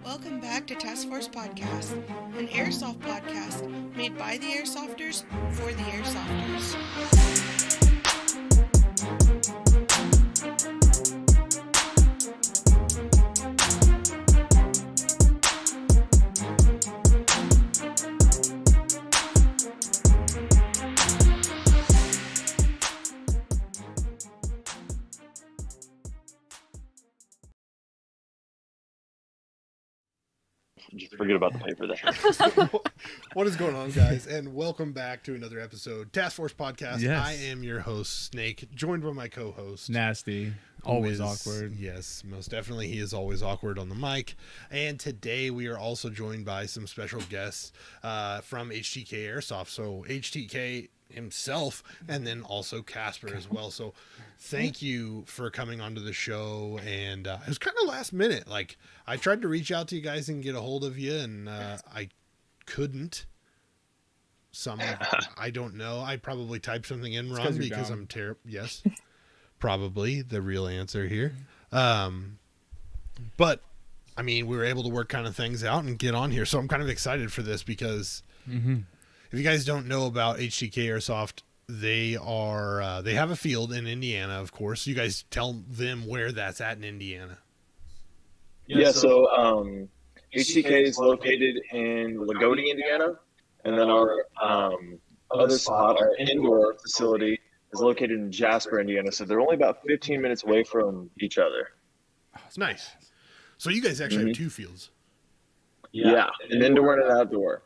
Welcome back to Task Force Podcast, an Airsoft podcast made by the Airsofters for the Airsofters. Just forget about the paper there. What is going on, guys? And welcome back to another episode, Task Force Podcast. Yes. I am your host, Snake, joined by my co-host. Nasty. Always awkward. Yes, most definitely. He is always awkward on the mic. And today we are also joined by some special guests from HTK Airsoft. So HTK himself, and then also Casper as well. So thank you for coming onto the show. And it was kind of last minute. Like, I tried to reach out to you guys and get a hold of you, and I couldn't. I don't know. I probably typed something in wrong because I'm terrible. Yes, probably the real answer here. But I mean, we were able to work kind of things out and get on here. So I'm kind of excited for this because if you guys don't know about HTK Airsoft, they have a field in Indiana, of course. You guys tell them where that's at in Indiana. Yeah, so HTK is located in Lagodi, Indiana, and then our other spot, our indoor facility, is located in Jasper, Indiana. So they're only about 15 minutes away from each other. Nice. So you guys actually have two fields. Yeah, an indoor and an outdoor.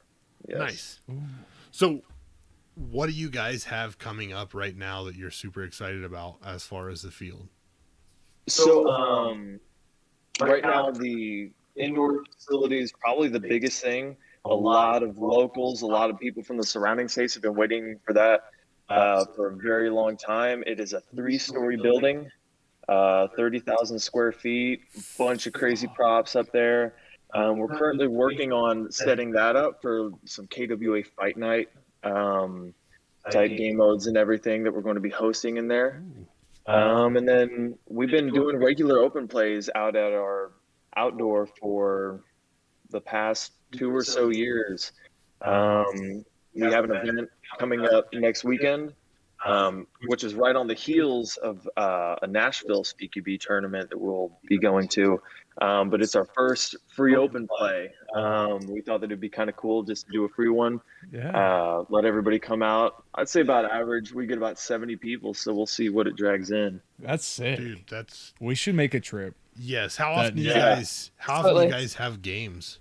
Yes. Nice. So what do you guys have coming up right now that you're super excited about as far as the field? So right now the indoor facility is probably the biggest thing. A lot of locals, a lot of people from the surrounding states have been waiting for that for a very long time. It is a 3-story building, 30,000 square feet, bunch of crazy props up there. We're currently working on setting that up for some KWA Fight Night type game modes and everything that we're going to be hosting in there. And then we've been doing regular open plays out at our outdoor for the past 2 or so years. We have an event coming up next weekend, which is right on the heels of a Nashville SpeakyB tournament that we'll be going to. But it's our first free open play. We thought that it'd be kind of cool just to do a free one. Yeah. Let everybody come out. I'd say about average, we get about 70 people, so we'll see what it drags in. That's sick. Dude, We should make a trip. yes. How often do you guys have games?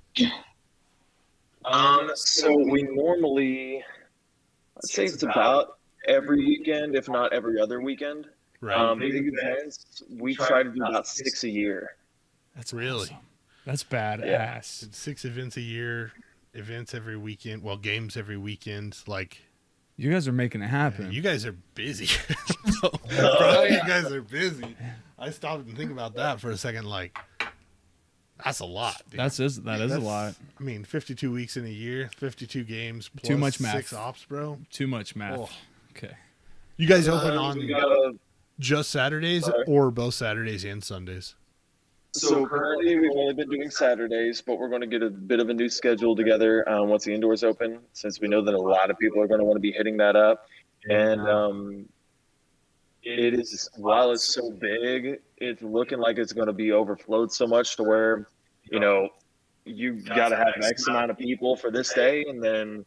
So we normally, I'd say it's about every weekend, if not every other weekend. Right. Big events, we try to do about 6 a year. That's Really? awesome. That's badass. It's 6 events a year, events every weekend. Well, games every weekend. Like, You guys are making it happen. you guys are busy. Bro, you guys are busy. I stopped and think about that for a second. Like, that's a lot. Dude. That is a lot. I mean, 52 weeks in a year, 52 games, plus Too much math. 6 ops, bro. Too much math. Oh. Okay. You guys open We on gotta, just Saturdays Sorry. or both Saturdays and Sundays? so currently we've only been doing Saturdays, but we're going to get a bit of a new schedule together once the indoors open, since we know that a lot of people are going to want to be hitting that up. And it is, while it's so big, it's looking like it's going to be overflowed so much to where, you got to have an X amount of people for this day, and then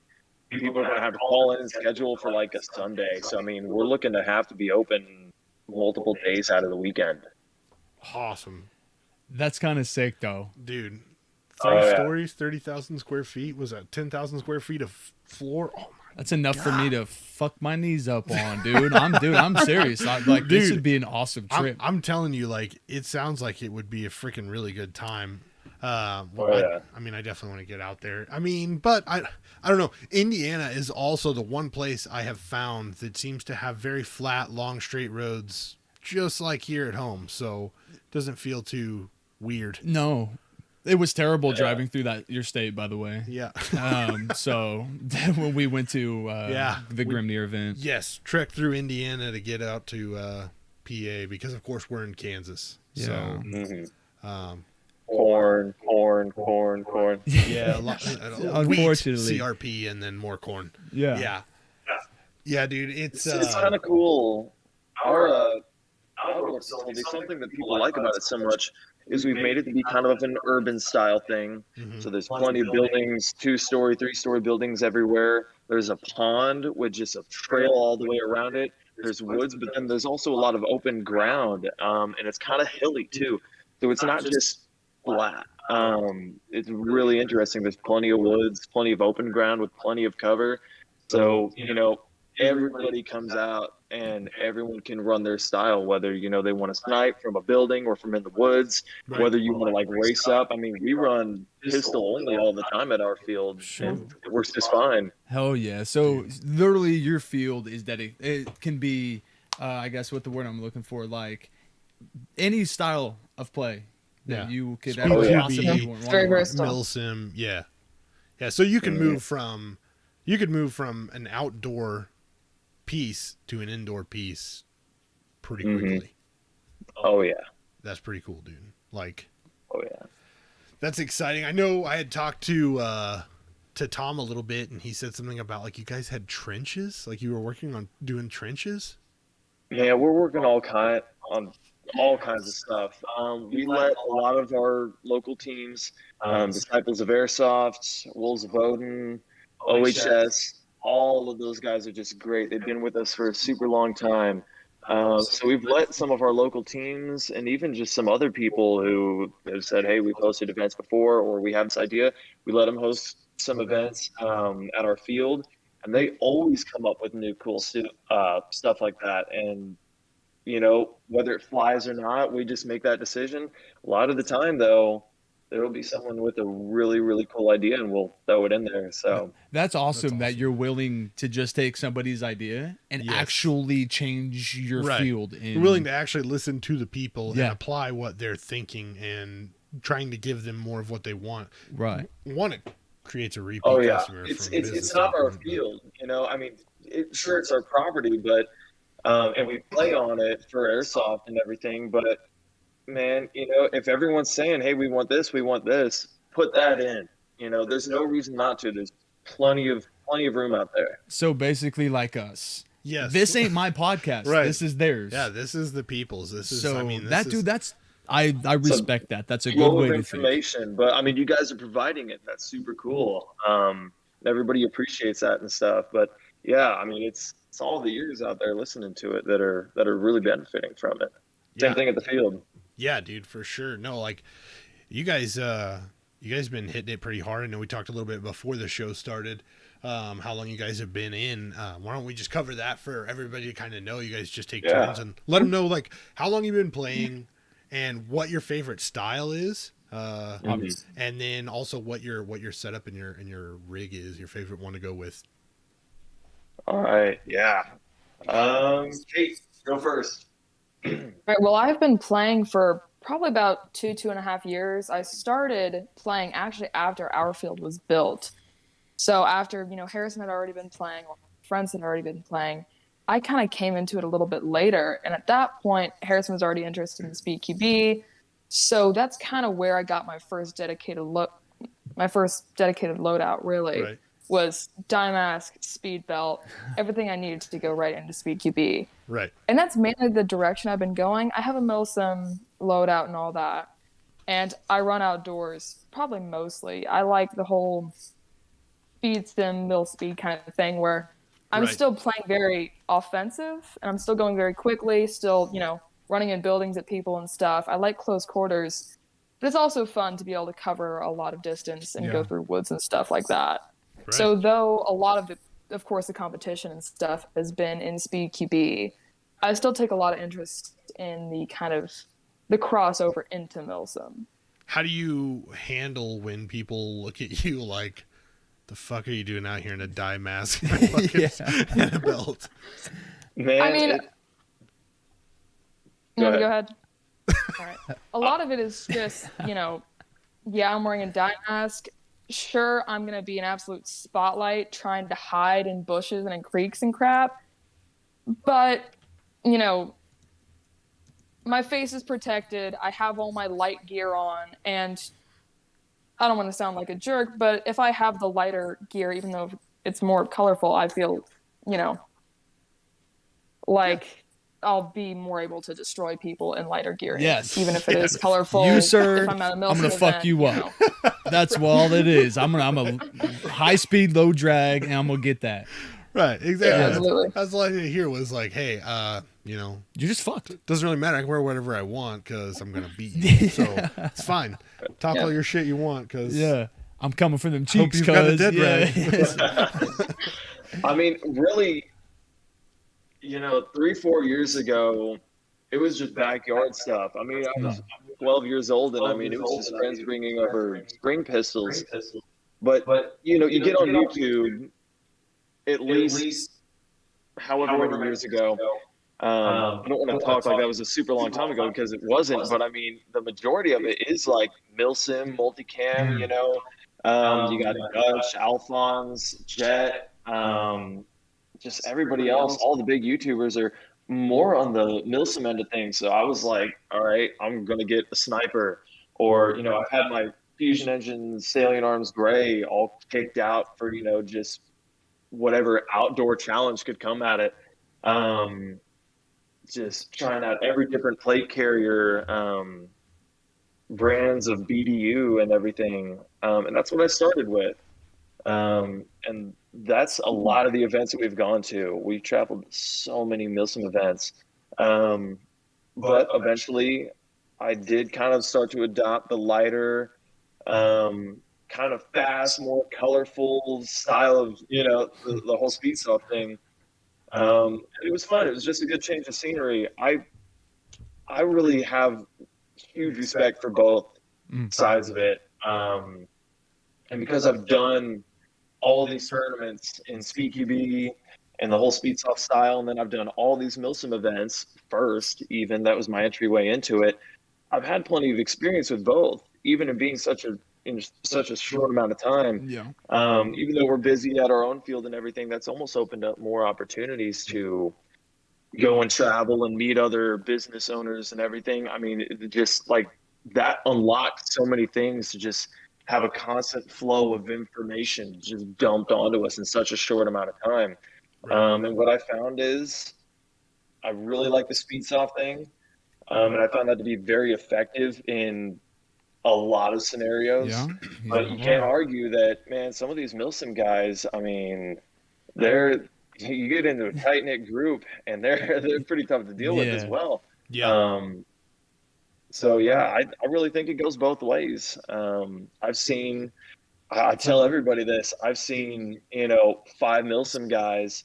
people are going to have to call in and schedule for like a Sunday. So, I mean, we're looking to have to be open multiple days out of the weekend. Awesome. That's kind of sick, though. Dude, Oh, 3 yeah. stories, 30,000 square feet. Was that 10,000 square feet of floor? Oh, my. That's enough for me to fuck my knees up on, dude. I'm serious. This Dude, would be an awesome trip. I'm telling you, like, it sounds like it would be a freaking really good time. I definitely want to get out there. I mean, but I don't know. Indiana is also the one place I have found that seems to have very flat, long, straight roads, just like here at home. So it doesn't feel too weird. No. It was terrible driving through your state, by the way. Yeah. So when we went to the Grimnir event. Yes, trek through Indiana to get out to PA because, of course, we're in Kansas. Yeah. So, Mm-hmm. corn, corn, corn, corn. Yeah, a lot. Unfortunately. Wheat, CRP, and then more corn. Yeah. Yeah, dude. It's It's kind of cool. Our outdoor facility, something that people like about it so much is we've made it to be kind of an urban style thing. mhm. So there's plenty of buildings, 2-story, 3-story buildings everywhere. There's a pond with just a trail all the way around it. There's woods, but then there's also a lot of open ground, and it's kind of hilly too. So it's not just flat. It's really interesting. There's plenty of woods, plenty of open ground with plenty of cover. So, everybody comes out and everyone can run their style, whether, they want to snipe from a building or from in the woods, Right. whether you want to like race up. I mean, we run pistol only all the time at our field, and it works just fine. Hell yeah. So literally your field is that it can be, I guess what the word I'm looking for, like any style of play that you could Speed ever QB, possibly want. It's very versatile. Milsim, yeah. So you can move from an outdoor piece to an indoor piece pretty quickly. Oh yeah. That's pretty cool, dude. Like, Oh yeah. that's exciting. I know I had talked to Tom a little bit, and he said something about like you guys had trenches, like you were working on doing trenches. Yeah, we're working on all kinds of stuff. We let a lot of our local teams, Disciples of Airsoft, Wolves of Odin, OHS, all of those guys are just great. They've been with us for a super long time. So we've let some of our local teams and even just some other people who have said, hey, we've hosted events before, or we have this idea, we let them host some events at our field. And they always come up with new cool stuff like that. And, whether it flies or not, we just make that decision. A lot of the time, though, there will be someone with a really, really cool idea, and we'll throw it in there. So That's awesome that you're willing to just take somebody's idea and actually change your field. You're willing to actually listen to the people and Yeah. apply what they're thinking and trying to give them more of what they want. Right. One, it creates a repeat Oh yeah, customer. it's from a business it's not our standpoint, field, I mean, sure it's our property, but and we play on it for airsoft and everything. But man, if everyone's saying, hey, we want this, put that in. There's no reason not to. There's plenty of room out there. So basically, like us. Yes. This ain't my podcast. Right. This is theirs. Yeah, this is the people's. This is. So I mean, I respect that. That's a good Flow way of to think. information, but I mean, you guys are providing it. That's super cool. Everybody appreciates that and stuff. But yeah, I mean, it's all the ears out there listening to it that are really benefiting from it. Same thing at the field. Yeah, dude, for sure. No, like you guys been hitting it pretty hard. I know we talked a little bit before the show started. How long you guys have been in? Why don't we just cover that for everybody to kind of know? You guys just take turns and let them know like how long you've been playing and what your favorite style is. And then also what your setup and your rig is, your favorite one to go with. All right, yeah. Kate, go first. All right, well, I've been playing for probably about 2.5 years. I started playing actually after our field was built. So after, Harrison had already been playing, or friends had already been playing, I kind of came into it a little bit later. And at that point, Harrison was already interested in Speed QB. So that's kind of where I got my first dedicated loadout, really. Right. Was dye mask, speed belt, everything I needed to go right into Speed QB. Right. And that's mainly the direction I've been going. I have a Milsim loadout and all that. And I run outdoors probably mostly. I like the whole speed sim, mil speed kind of thing where I'm still playing very offensive and I'm still going very quickly, still, running in buildings at people and stuff. I like close quarters. But it's also fun to be able to cover a lot of distance and go through woods and stuff like that. Right. So though a lot of course, the competition and stuff has been in Speed QB, I still take a lot of interest in the kind of the crossover into Milsim. How do you handle when people look at you like, the fuck are you doing out here in a dye mask and a belt? Man, I mean, Go go ahead. All right. A lot of it is just, I'm wearing a dye mask. Sure, I'm going to be an absolute spotlight trying to hide in bushes and in creeks and crap. But, my face is protected. I have all my light gear on, and I don't want to sound like a jerk, but if I have the lighter gear, even though it's more colorful, I feel, you know, like I'll be more able to destroy people in lighter gear. Yes. Even if it is colorful. You, sir, if I'm at a I'm gonna Milsim fuck event, you up. That's all it is. I'm a high speed, low drag, and I'm gonna get that. Right, exactly. Yeah, That's- absolutely. That's all I did here was like, hey, you know, You're just fucked. doesn't really matter. I can wear whatever I want because I'm gonna beat you. So it's fine. Talk all your shit you want because Yeah, I'm coming for them hope cheeks. you've got a Cuz dead I mean, really, you know, 3-4 years ago, it was just backyard stuff. I mean, I was 12 years old, and I mean, it was just friends bringing over spring pistols. But you know, you get on YouTube, at least however many years ago. I don't want to talk like that was a super long time ago because it wasn't. But I mean, the majority of it is like Milsim, multicam. You know, you got Dutch, Alphonse, Jet. Just everybody else, all the big YouTubers are more on the Milsim end of things. So I was like, all right, I'm going to get a sniper. Or, you know, I've had my Fusion Engine Salient Arms Gray all kicked out for, you know, just whatever outdoor challenge could come at it. Just trying out every different plate carrier, brands of BDU and everything. And that's what I started with. And that's a lot of the events that we've gone to. We've traveled to so many Milsim events. But eventually I did kind of start to adopt the lighter, kind of fast, more colorful style of, you know, the whole speed soft thing. It was fun. It was just a good change of scenery. I really have huge respect for both sides of it. And because I've done all these tournaments in Speed QB and the whole speed soft style, and then I've done all these Milsim events first, even that was my entryway into it. I've had plenty of experience with both, even in such a short amount of time. Yeah. Even though we're busy at our own field and everything, that's almost opened up more opportunities to go and travel and meet other business owners and everything. I mean, it just like that unlocked so many things to just have a constant flow of information just dumped onto us in such a short amount of time. And what I found is I really like the speed soft thing. And I found that to be very effective in a lot of scenarios. Yeah. But you can't argue that, man, some of these Milsim guys, I mean, you get into a tight knit group and they're pretty tough to deal with as well. Yeah. So yeah, I really think it goes both ways. I tell everybody this, I've seen, you know, 5 Milsim guys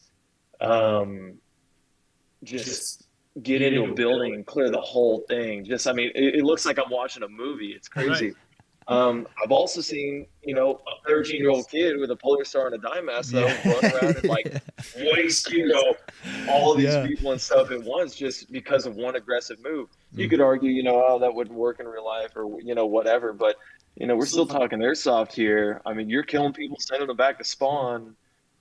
just get into a building and clear the whole thing. Just, I mean, it looks like I'm watching a movie. It's crazy. Right. I've also seen, you know, a 13-year-old kid with a Polar Star and a dime mask though run around and like waste, you know, all of these people and stuff at once just because of one aggressive move. You could argue, you know, oh, that wouldn't work in real life or, you know, whatever. But, you know, we're still talking airsoft here. I mean, you're killing people, sending them back to spawn,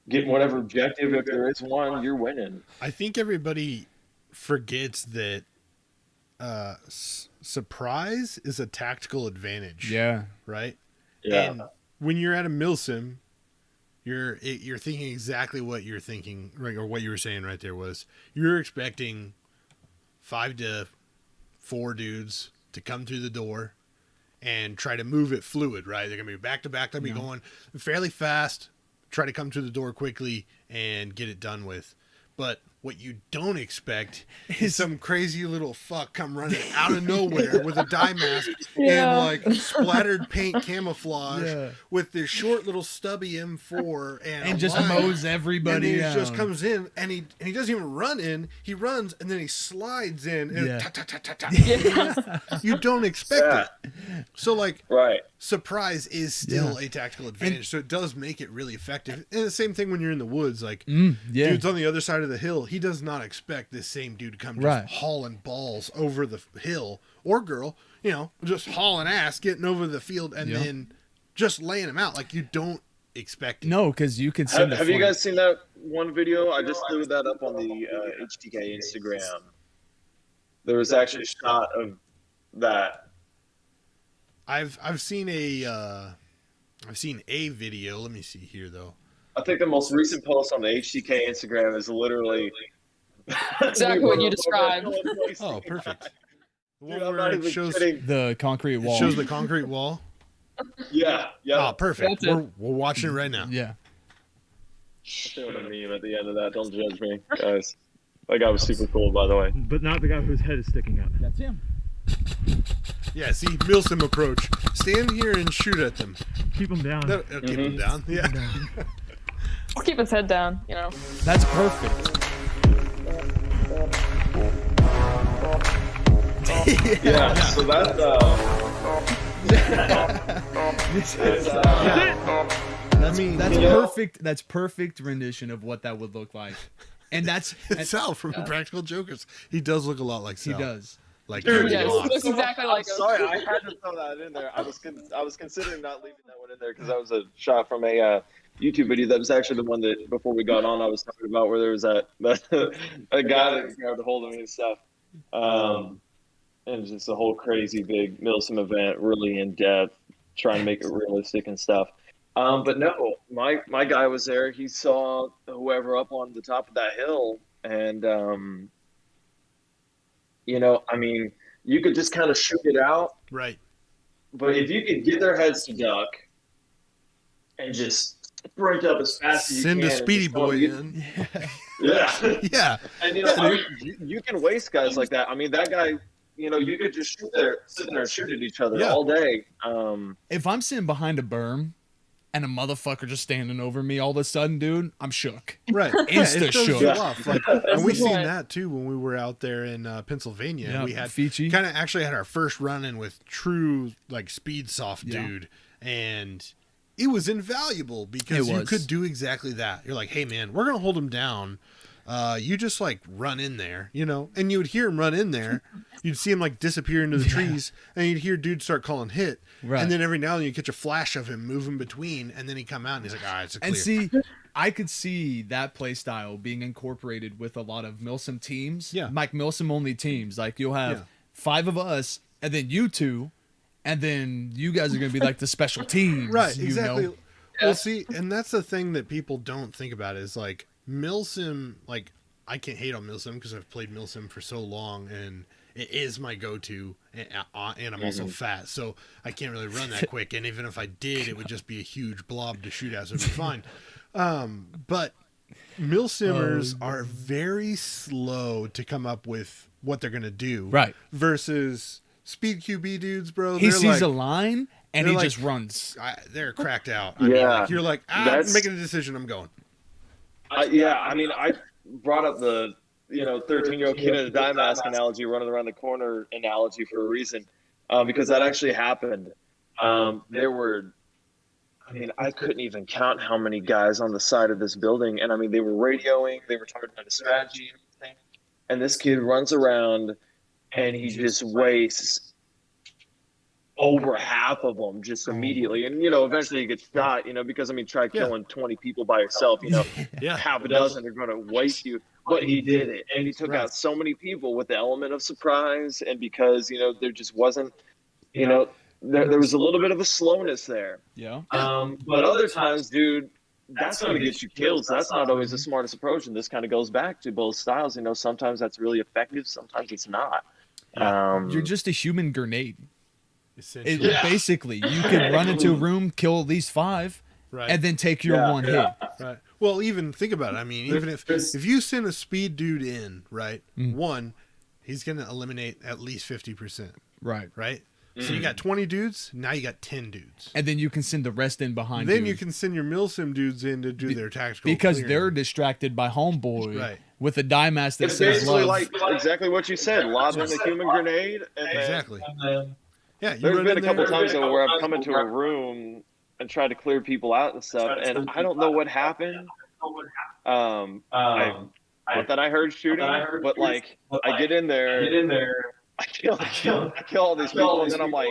getting whatever objective, if there is one, you're winning. I think everybody forgets that surprise is a tactical advantage. Yeah. Right? Yeah. And when you're at a Milsim, you're thinking exactly what you're thinking, right, or what you were saying right there was you're expecting 5 to 4 dudes to come through the door and try to move it fluid, right? They're going to be back to back. They'll be going fairly fast, try to come through the door quickly and get it done with. But what you don't expect is some crazy little fuck come running out of nowhere with a dye mask and like splattered paint camouflage with this short little stubby M4 and just line. mows everybody And he down. just comes in and he doesn't even run in. He runs and then he slides in and you don't expect it. So like surprise is still a tactical advantage. So it does make it really effective. And the same thing when you're in the woods, like dude's on the other side of the hill. He does not expect this same dude to come just hauling balls over the hill, or girl, you know, just hauling ass, getting over the field and then just laying them out. Like you don't expect it. No, because you can send Have you guys seen that one video? I just threw that up on the HTK Instagram. there was actually a shot of that. I've seen a video. Let me see here though. I think the most recent post on the HTK Instagram is literally Exactly what you described. Oh, perfect. The one Dude, I'm where not it even shows kidding. The concrete wall. it shows the concrete wall. Yeah. Oh, perfect. That's it. We're watching it right now. Yeah. There was a meme at the end of that. Don't judge me, guys. That guy was super cool, by the way. But not the guy whose head is sticking up. That's him. Yeah, see, Milsim approach. Stand here and shoot at them. Keep him down. That'll keep them down. Yeah. Or keep his head down, you know. That's perfect. Yeah, so that's That's perfect. That's perfect rendition of what that would look like. And that's Sal from Practical Jokers. He does look a lot like he Sal. does. Like Dude, Yes, Lots. he looks exactly like him. sorry, I had to throw that in there. I was considering not leaving that one in there because that was a shot from a YouTube video. That was actually the one that before we got on, I was talking about where there was a guy that grabbed a hold of me and stuff. And it's just a whole crazy big Milsim event, really in depth, trying to make it realistic and stuff. But no, my guy was there. He saw whoever up on the top of that hill, and you know, I mean, you could just kind of shoot it out, Right. but if you could get their heads to duck and just sprint up as fast as you Send can, a and speedy just go boy get- in. Yeah, Yeah. and you know, I mean, you can waste guys like that. I mean, that guy, you know, you could just sit there and shoot at each other Yeah. all day. If I'm sitting behind a berm and a motherfucker just standing over me all of a sudden, dude, I'm shook. Right. Insta it throws shook. you off. Like, and we the seen point. that too when we were out there in Pennsylvania. Yeah, We had Fiji. kind of actually had our first run in with true like speed soft Yeah. dude, and it was invaluable because It you was. could do exactly that. You're like, hey man, we're gonna hold him down. You just like run in there, you know, and you would hear him run in there. You'd see him like disappear into the trees, and you'd hear dudes start calling hit. Right. And then every now and then you catch a flash of him moving between, and then he come out and he's like, all right, it's a clear. And see, I could see that play style being incorporated with a lot of Milsim teams. Yeah. Like Milsim only teams. Like you'll have Yeah. 5 of us and then you 2, and then you guys are gonna be like the special teams. Right, you exactly. know? Well, see, and that's the thing that people don't think about is like Milsim. Like, I can't hate on Milsim because I've played Milsim for so long, and it is my go-to. And I'm also fat, so I can't really run that quick. And even if I did, it would just be a huge blob to shoot at, so it'd be fine. But Milsimmers are very slow to come up with what they're gonna do. Right. Versus Speed QB dudes, bro. He they're sees like, a line and they're he like- just runs. they're cracked out. I mean, Yeah, like, you're like, I'm that's- making a decision. I'm going. Yeah, I mean, I brought up the 13-year-old kid in a dye mask analogy, running around the corner analogy for a reason, because that actually happened. There were, I mean, I couldn't even count how many guys on the side of this building, and I mean, they were radioing, they were talking about a strategy and everything, and this kid runs around, and he just wastes over half of them just immediately, and eventually he gets shot, because I mean, try killing 20 people by yourself, Yeah. half a dozen are going to waste you, but he did it, and he took out so many people with the element of surprise, and because there just wasn't, there was a little bit of a slowness there. Yeah. But other times, dude, that's going to get you killed. So that's not always the smartest approach, and this kind of goes back to both styles. Sometimes that's really effective, sometimes it's not. You're just a human grenade. Essentially. Basically, you could run into a room, kill at least 5, Right. and then take your one hit. Right. Well, even think about it. I mean, even if you send a speed dude in, right, one, he's going to eliminate at least 50%, Right. right? So you got 20 dudes, now you got 10 dudes. And then you can send the rest in behind Then you. you can send your Milsim dudes in to do their tactical because clearing. they're distracted by homeboy Right. with a die mask that It's says basically love. like exactly what you said, lobbing a human grenade. And then, Exactly. Yeah, you There's run been a in couple there. times though where I've come into a room and tried to clear people out and stuff, and I don't know what happened. I heard shooting, but like I get in there, I kill all these people, and then I'm like,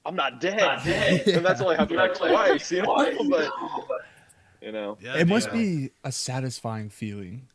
I'm not dead, and that's only happened like twice, but Yeah, it must yeah. be a satisfying feeling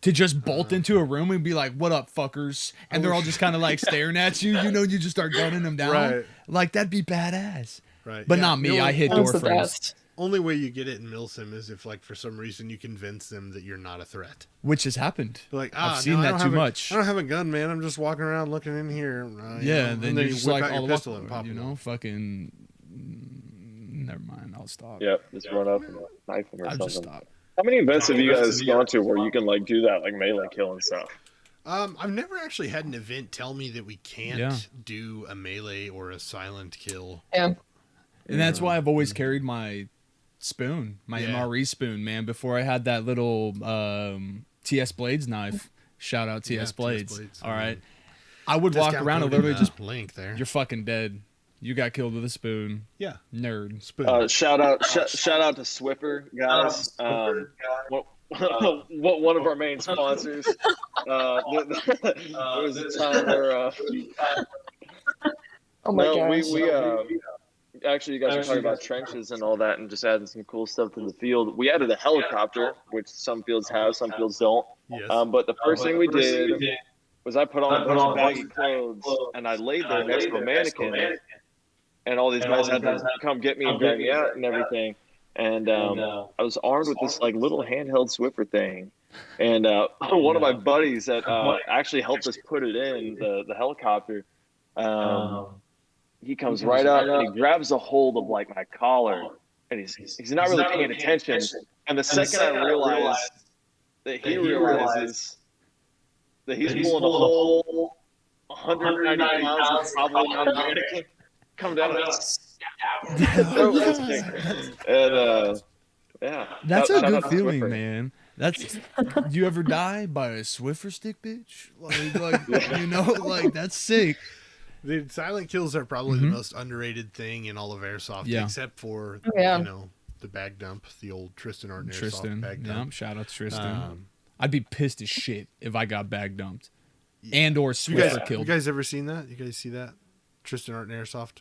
to just bolt into a room and be like, "What up, fuckers?" And they're all just kind of like staring at you. You know, you just start gunning them down. Right. Like that'd be badass. Right. But Yeah, not me. the I only- hit That's door the frames. best. Only way you get it in Milsim is if, like, for some reason you convince them that you're not a threat. Which has happened. They're like, I've no, seen I that don't too have a- much. I don't have a gun, man. I'm just walking around looking in here. Yeah, and then you you're just whip like, out your all pistol the and pop you them. know, fucking. Never mind. I'll stop. Yep, just run up and knife them or I'll just something. stop. How many events have you guys gone to where you can like do that, like melee kill and stuff? I've never actually had an event tell me that we can't Yeah. do a melee or a silent kill. Yeah. And that's why I've always carried my spoon, my Yeah. MRE spoon, man. Before I had that little TS Blades knife. Shout out TS Yeah, Blades. TS Blades. All right. I would walk Discount around and code in literally the just, link there. you're fucking dead. You got killed with a spoon. Yeah, Nerd. spoon. Shout out to Swiffer, guys. One of our main sponsors. There was a time where Oh my gosh. we actually, you guys were talking about trenches and all that, and just adding some cool stuff to the field. We added a helicopter, which some fields have, some fields don't. Yes. But the first thing we did was I put on a bunch of baggy clothes, and I laid there next to a mannequin, and all these guys had to come get me and drag me out and everything. And I was armed with this like little handheld Swiffer thing, and one of my buddies that actually helped us put it in the helicopter. He comes right up and he grabs a hold of like my collar, and he's not really paying attention. And the second I realize that he realizes that he's pulling a whole 190 pounds probably on the mannequin, come down and and yeah. That's Shout a out good to feeling, Swiffer. man. That's. Do you ever die by a Swiffer stick, bitch? Like you know, like that's sick. The silent kills are probably the most underrated thing in all of Airsoft, Yeah. except for, Yeah. you know, the bag dump, the old Tristan Art and Airsoft Tristan. bag Yeah, dump. shout out to Tristan. Um, I'd be pissed as shit if I got bag dumped and or you Swiffer guys, killed. you guys ever seen that? You guys see that? Tristan Art and Airsoft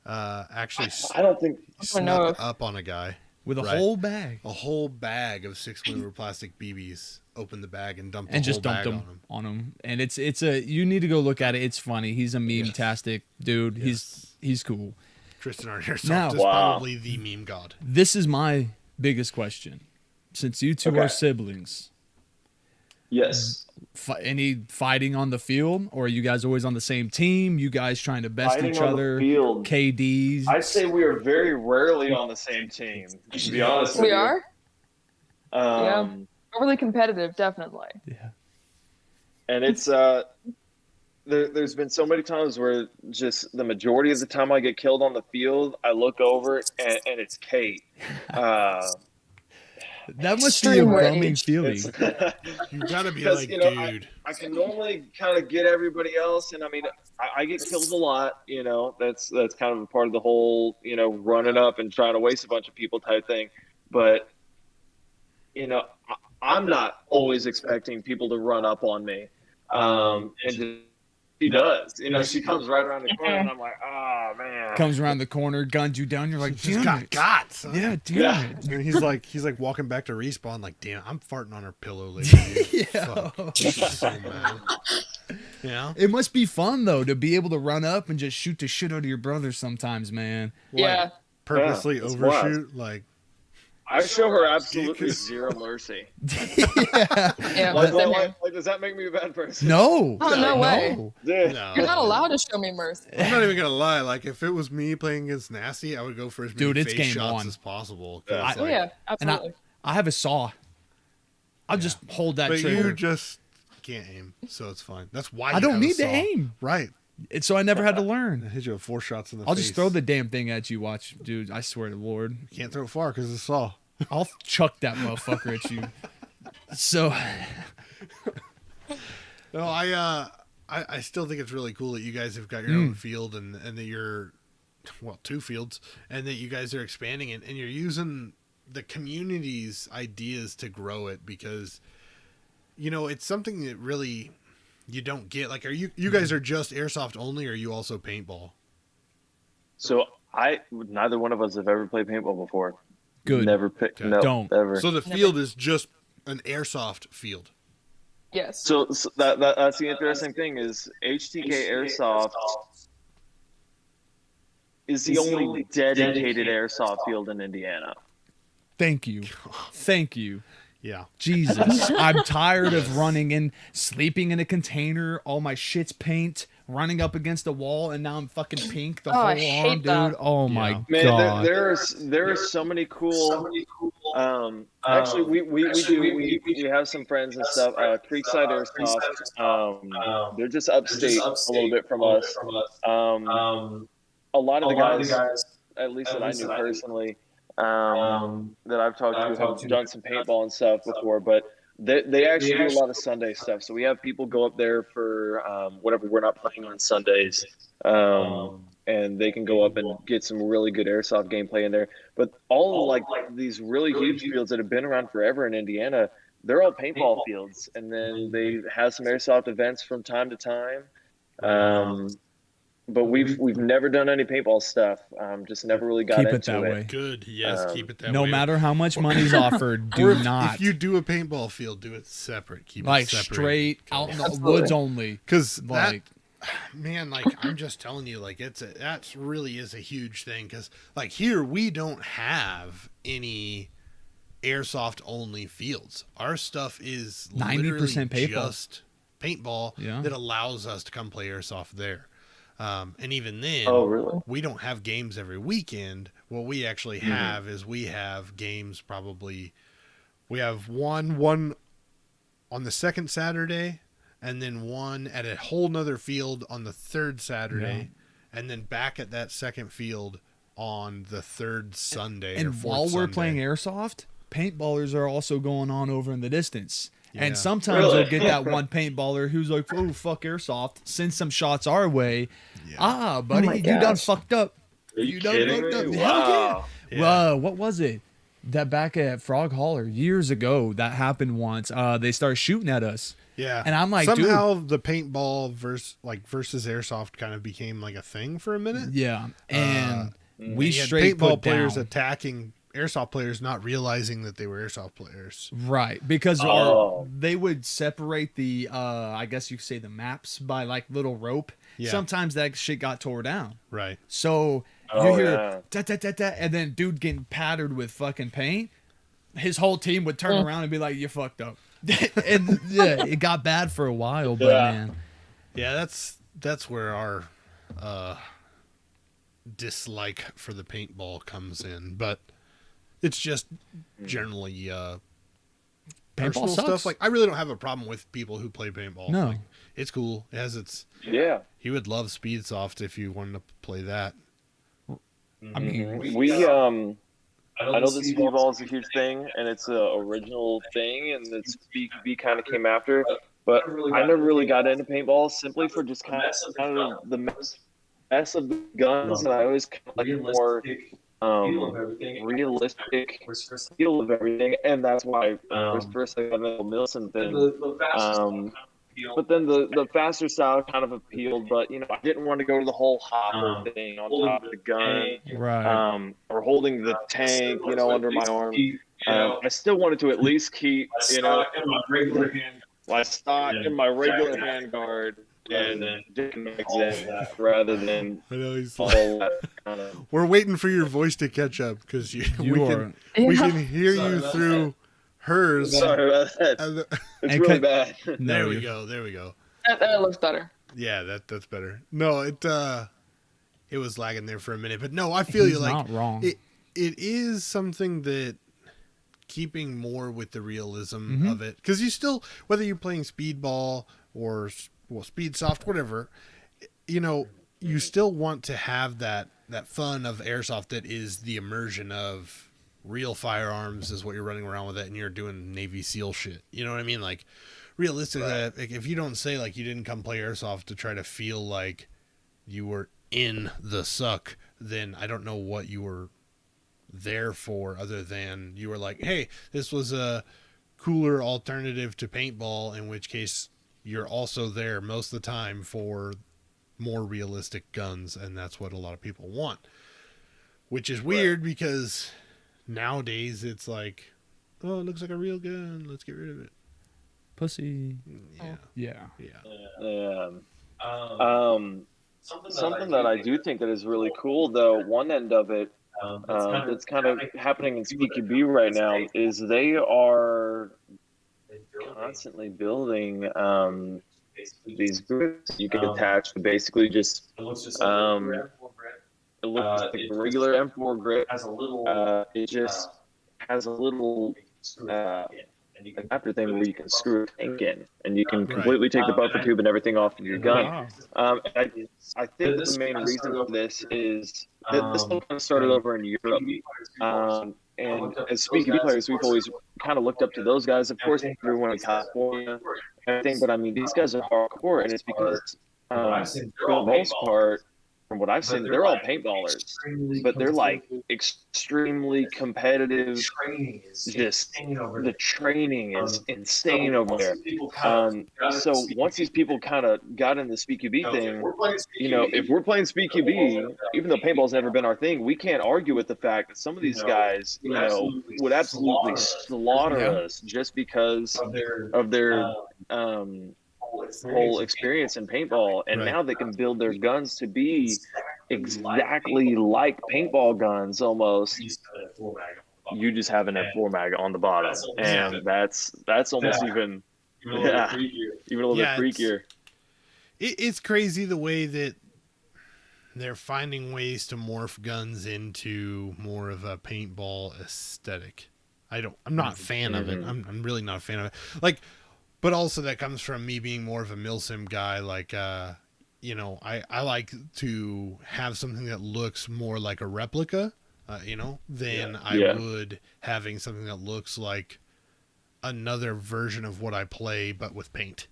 actually I don't think I know snuck of. up on a guy. with a Right. whole bag A whole bag of 6mm plastic BBs. Opened the bag and dumped and the just whole dumped bag them on him. And it's a you need to go look at it. It's funny. He's a meme-tastic dude. Yes. He's cool. Tristan Art and Airsoft Now- is Wow. probably the meme god. This is my biggest question. Since you two Okay. are siblings, yes. any fighting on the field, or are you guys always on the same team? You guys trying to best Fighting each on the other? field. KDs. I'd say we are very rarely on the same team. To be honest with We you. are Yeah. overly competitive, definitely. Yeah. And it's there's been so many times where just the majority of the time I get killed on the field, I look over and it's Kate. That must be a Extreme bumming rage. feeling. You gotta be Because, like, you know, dude. I can normally kind of get everybody else, and I mean, I get killed a lot. You know, that's kind of a part of the whole, you know, running up and trying to waste a bunch of people type thing. But you know, I'm not always expecting people to run up on me, and just, she does. You know, she comes right around the corner, and I'm like, oh man. Comes around the corner, guns you down. You're like, She's damn got it. got, son. Yeah, damn Yeah. it. And he's like walking back to respawn, like, damn, I'm farting on her pillow later. Dude. Yeah. Fuck. She's so mad. You know? It must be fun though to be able to run up and just shoot the shit out of your brother sometimes, man. Yeah. Purposely Yeah, it's overshoot, like, I show her absolutely zero mercy. Yeah. Yeah. Like, same here. does that make me a bad person? No. Oh, no way. Dude. no. You're not allowed to show me mercy. I'm not even gonna lie. Like, if it was me playing against Nasty, I would go for as many Dude, it's face game shots on. as possible. 'Cause, Yeah. Oh like, yeah, absolutely. I have a saw. I'll just hold that but trigger. you just can't aim, so it's fine. That's why I you don't have a need to saw. aim. Right. So I never had to I learn. hit you with 4 shots in the I'll face. just throw the damn thing at you. Watch, dude. I swear to Lord, You can't throw it far because it's a saw. I'll chuck that motherfucker at you. So No, I still think it's really cool that you guys have got your own field and that you're, well, 2 fields, and that you guys are expanding it and you're using the community's ideas to grow it, because, you know, it's something that really you don't get. Like, are you guys are just Airsoft only, or are you also paintball? So neither one of us have ever played paintball before. good. Never picked. Okay. No, Don't. ever. So the field is just an Airsoft field. Yes. So that's the interesting thing is HTK Airsoft is the only dedicated airsoft field in Indiana. Thank you. Thank you. Yeah. Jesus. I'm tired of running and sleeping in a container, all my shit's paint, running up against a wall, and now I'm fucking pink the Oh, I whole hate arm, that. dude. Oh Yeah. my Man, god. there are so many cool. Actually, we have some friends and stuff. Creekside Airsoft. They're just upstate a little bit from us. A lot of the guys, at least that I knew personally, that I've talked to, have done some paintball and stuff before, but they actually do a lot of Sunday stuff. So we have people go up there for whatever we're not playing on Sundays, and they can go up and get some really good airsoft gameplay in there. But all of like these really huge fields that have been around forever in Indiana, they're all paintball fields, and then they have some airsoft events from time to time. But we've never done any paintball stuff. Just never really got Keep into it that way. Good. Yes. Keep it that way. No matter how much money's offered, Or do not. If you do a paintball field, do it separate. Keep like it separate. straight out in the Absolutely. woods only. Because Like, man, like I'm just telling you, like that really is a huge thing. Because like here we don't have any airsoft only fields. Our stuff is 90% literally paintball. just paintball Yeah. that allows us to come play airsoft there. And even then, Oh, really? we don't have games every weekend. What we actually have is we have games probably. We have one on the second Saturday, and then one at a whole nother field on the third Saturday, and then back at that second field on the third Sunday. or and fourth while we're Sunday. playing airsoft, paintballers are also going on over in the distance. Yeah. And sometimes Really? you'll get that one paintballer who's like, "Oh, fuck airsoft," send some shots our way. Yeah. Buddy, my you done gosh. fucked up. Are you done kidding fucked me? up. Hell Wow. Yeah. What was it? That back at Frog Holler years ago, that happened once. They started shooting at us. Yeah. And I'm like, somehow the paintball versus airsoft kind of became like a thing for a minute. Yeah. And we You had straight paintball put players down. attacking airsoft players, not realizing that they were airsoft players. Right, because Oh. they would separate the, I guess you could say the maps by like little rope. Yeah. Sometimes that shit got tore down. Right. So you Oh, hear yeah. da, da, da, da, and then dude getting pattered with fucking paint. His whole team would turn around and be like, "You fucked up." And yeah, it got bad for a while, but Yeah. man, Yeah, that's where our dislike for the paintball comes in, but it's just generally personal sucks. stuff. Like I really don't have a problem with people who play paintball. No. Like, it's cool. It has its. Yeah. He would love Speedsoft if you wanted to play that. I mean, We I know the speedball is a huge thing, and it's an original thing, and the speed kind of came after. But I never really got into paintball simply for just kind of the mess of the guns, and I always kind of like a more realistic feel of everything, and that's why first I got into the Milson thing. But then the faster style kind of appealed, but you know I didn't want to go to the whole hopper thing on top of the gun, right. or holding the tank, you know, under my arm. I still wanted to at least keep, you know, my stock in my regular handguard and dipping mags in rather than I know he's all like, that kind of. we're waiting for your voice to catch up because we are- can hear you through hers. Sorry about that. And It's And really cut- bad. there we you- go. There we go. That looks better. Yeah, that's better. No, it was lagging there for a minute, but no, I feel He's you. Like not wrong. it is something that keeping more with the realism of it, because you still, whether you're playing speedball or speed soft, whatever, you know, you still want to have that fun of airsoft that is the immersion of real firearms is what you're running around with it, and you're doing Navy SEAL shit. You know what I mean? Like realistically, like, if you don't say like you didn't come play airsoft to try to feel like you were in the suck, then I don't know what you were there for, other than you were like, hey, this was a cooler alternative to paintball, in which case you're also there most of the time for more realistic guns, and that's what a lot of people want, which is weird because nowadays it's like, oh, it looks like a real gun, let's get rid of it. Pussy. Yeah. Yeah. Something that I do think that is really cool, though, one end of it that's kind of happening in CQB right now is they are constantly building these grips you can attach to basically just it looks like a regular M4 grip. It just has a little adapter thing where you can screw a tank in, and you can completely take the buffer tube and everything off of your gun. I think the main reason for this is that this all kind of started over in Europe. And as speaking players, we've always kind of looked up to those guys. Of course, everyone in California, everything, but I mean, these guys are hardcore, and it's because, for the most part, from what I've seen, they're all paintballers, but they're like extremely competitive. Just the training is insane over there. So once these people kind of got in the SpeedQB thing, you know, if we're playing SpeedQB, even though paintball's never been our thing, we can't argue with the fact that some of these guys, you know, would absolutely slaughter us just because of their whole experience in paintball, and now they can build their guns to be exactly like paintball guns almost. You just have an F4 mag on the bottom, and that's almost even a little bit freakier. It's crazy the way that they're finding ways to morph guns into more of a paintball aesthetic. I'm not a fan of it. I'm really not a fan of it. Like, but also that comes from me being more of a milsim guy. Like, you know, I like to have something that looks more like a replica, you know, than I would having something that looks like another version of what I play, but with paint.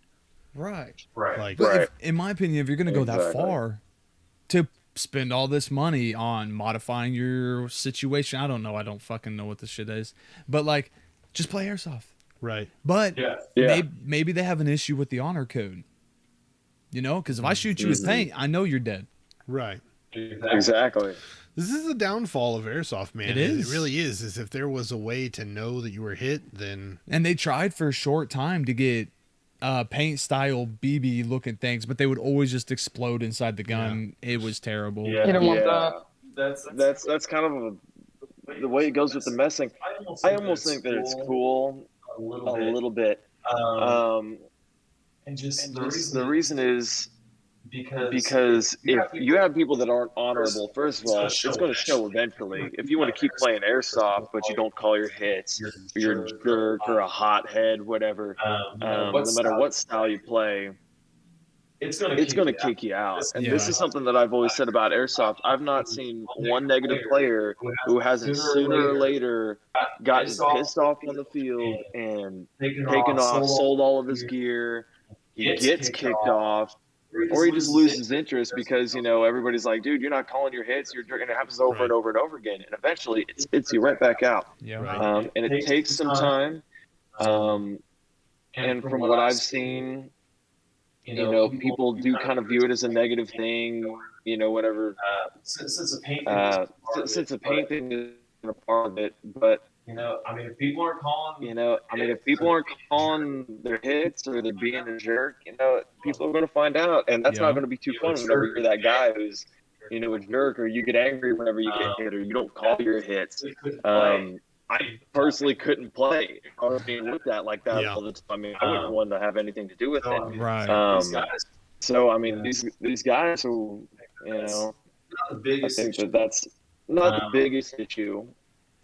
Right. Like, But if, in my opinion, if you're going to go that far to spend all this money on modifying your situation, I don't know. I don't fucking know what this shit is. But, like, just play Airsoft. Right. But maybe they have an issue with the honor code. You know? Because if I shoot you with paint, I know you're dead. Right. Exactly. This is the downfall of Airsoft, man. It is. It really is. Is if there was a way to know that you were hit, then... And they tried for a short time to get paint style BB looking things, but they would always just explode inside the gun. It was terrible. You don't want that. That's kind of the way it goes with the messing. I almost think that it's cool a little bit. And just the reason is because if you have people that aren't honorable, first of all, it's going to show eventually. If you want to keep playing Airsoft, but you don't call your hits, you're a jerk or a hothead, whatever, no matter what style you play, it's going to kick you out. And this is something that I've always said about Airsoft. I've not seen one negative player who hasn't sooner or later gotten pissed off on the field and taken off, sold all of his gear. He gets kicked off, or he just loses interest because, you know, everybody's like, dude, you're not calling your hits. You're jerking. It happens over and over and over again. And eventually it spits you right back out. And it takes some time. And from what I've seen, you know, people do kind of view it as a negative thing, you know, whatever. Since a paint thing is a part of it, but if people aren't calling their hits or they're being a jerk, you know, people are going to find out, and that's not going to be too fun whenever you're that guy who's, you know, a jerk, or you get angry whenever you get hit, or you don't call your hits. I personally couldn't play. I was being looked at like that all the time. I mean, I wouldn't want to have anything to do with it. Right. So, I mean, these guys who, you know, I think that's not the biggest issue.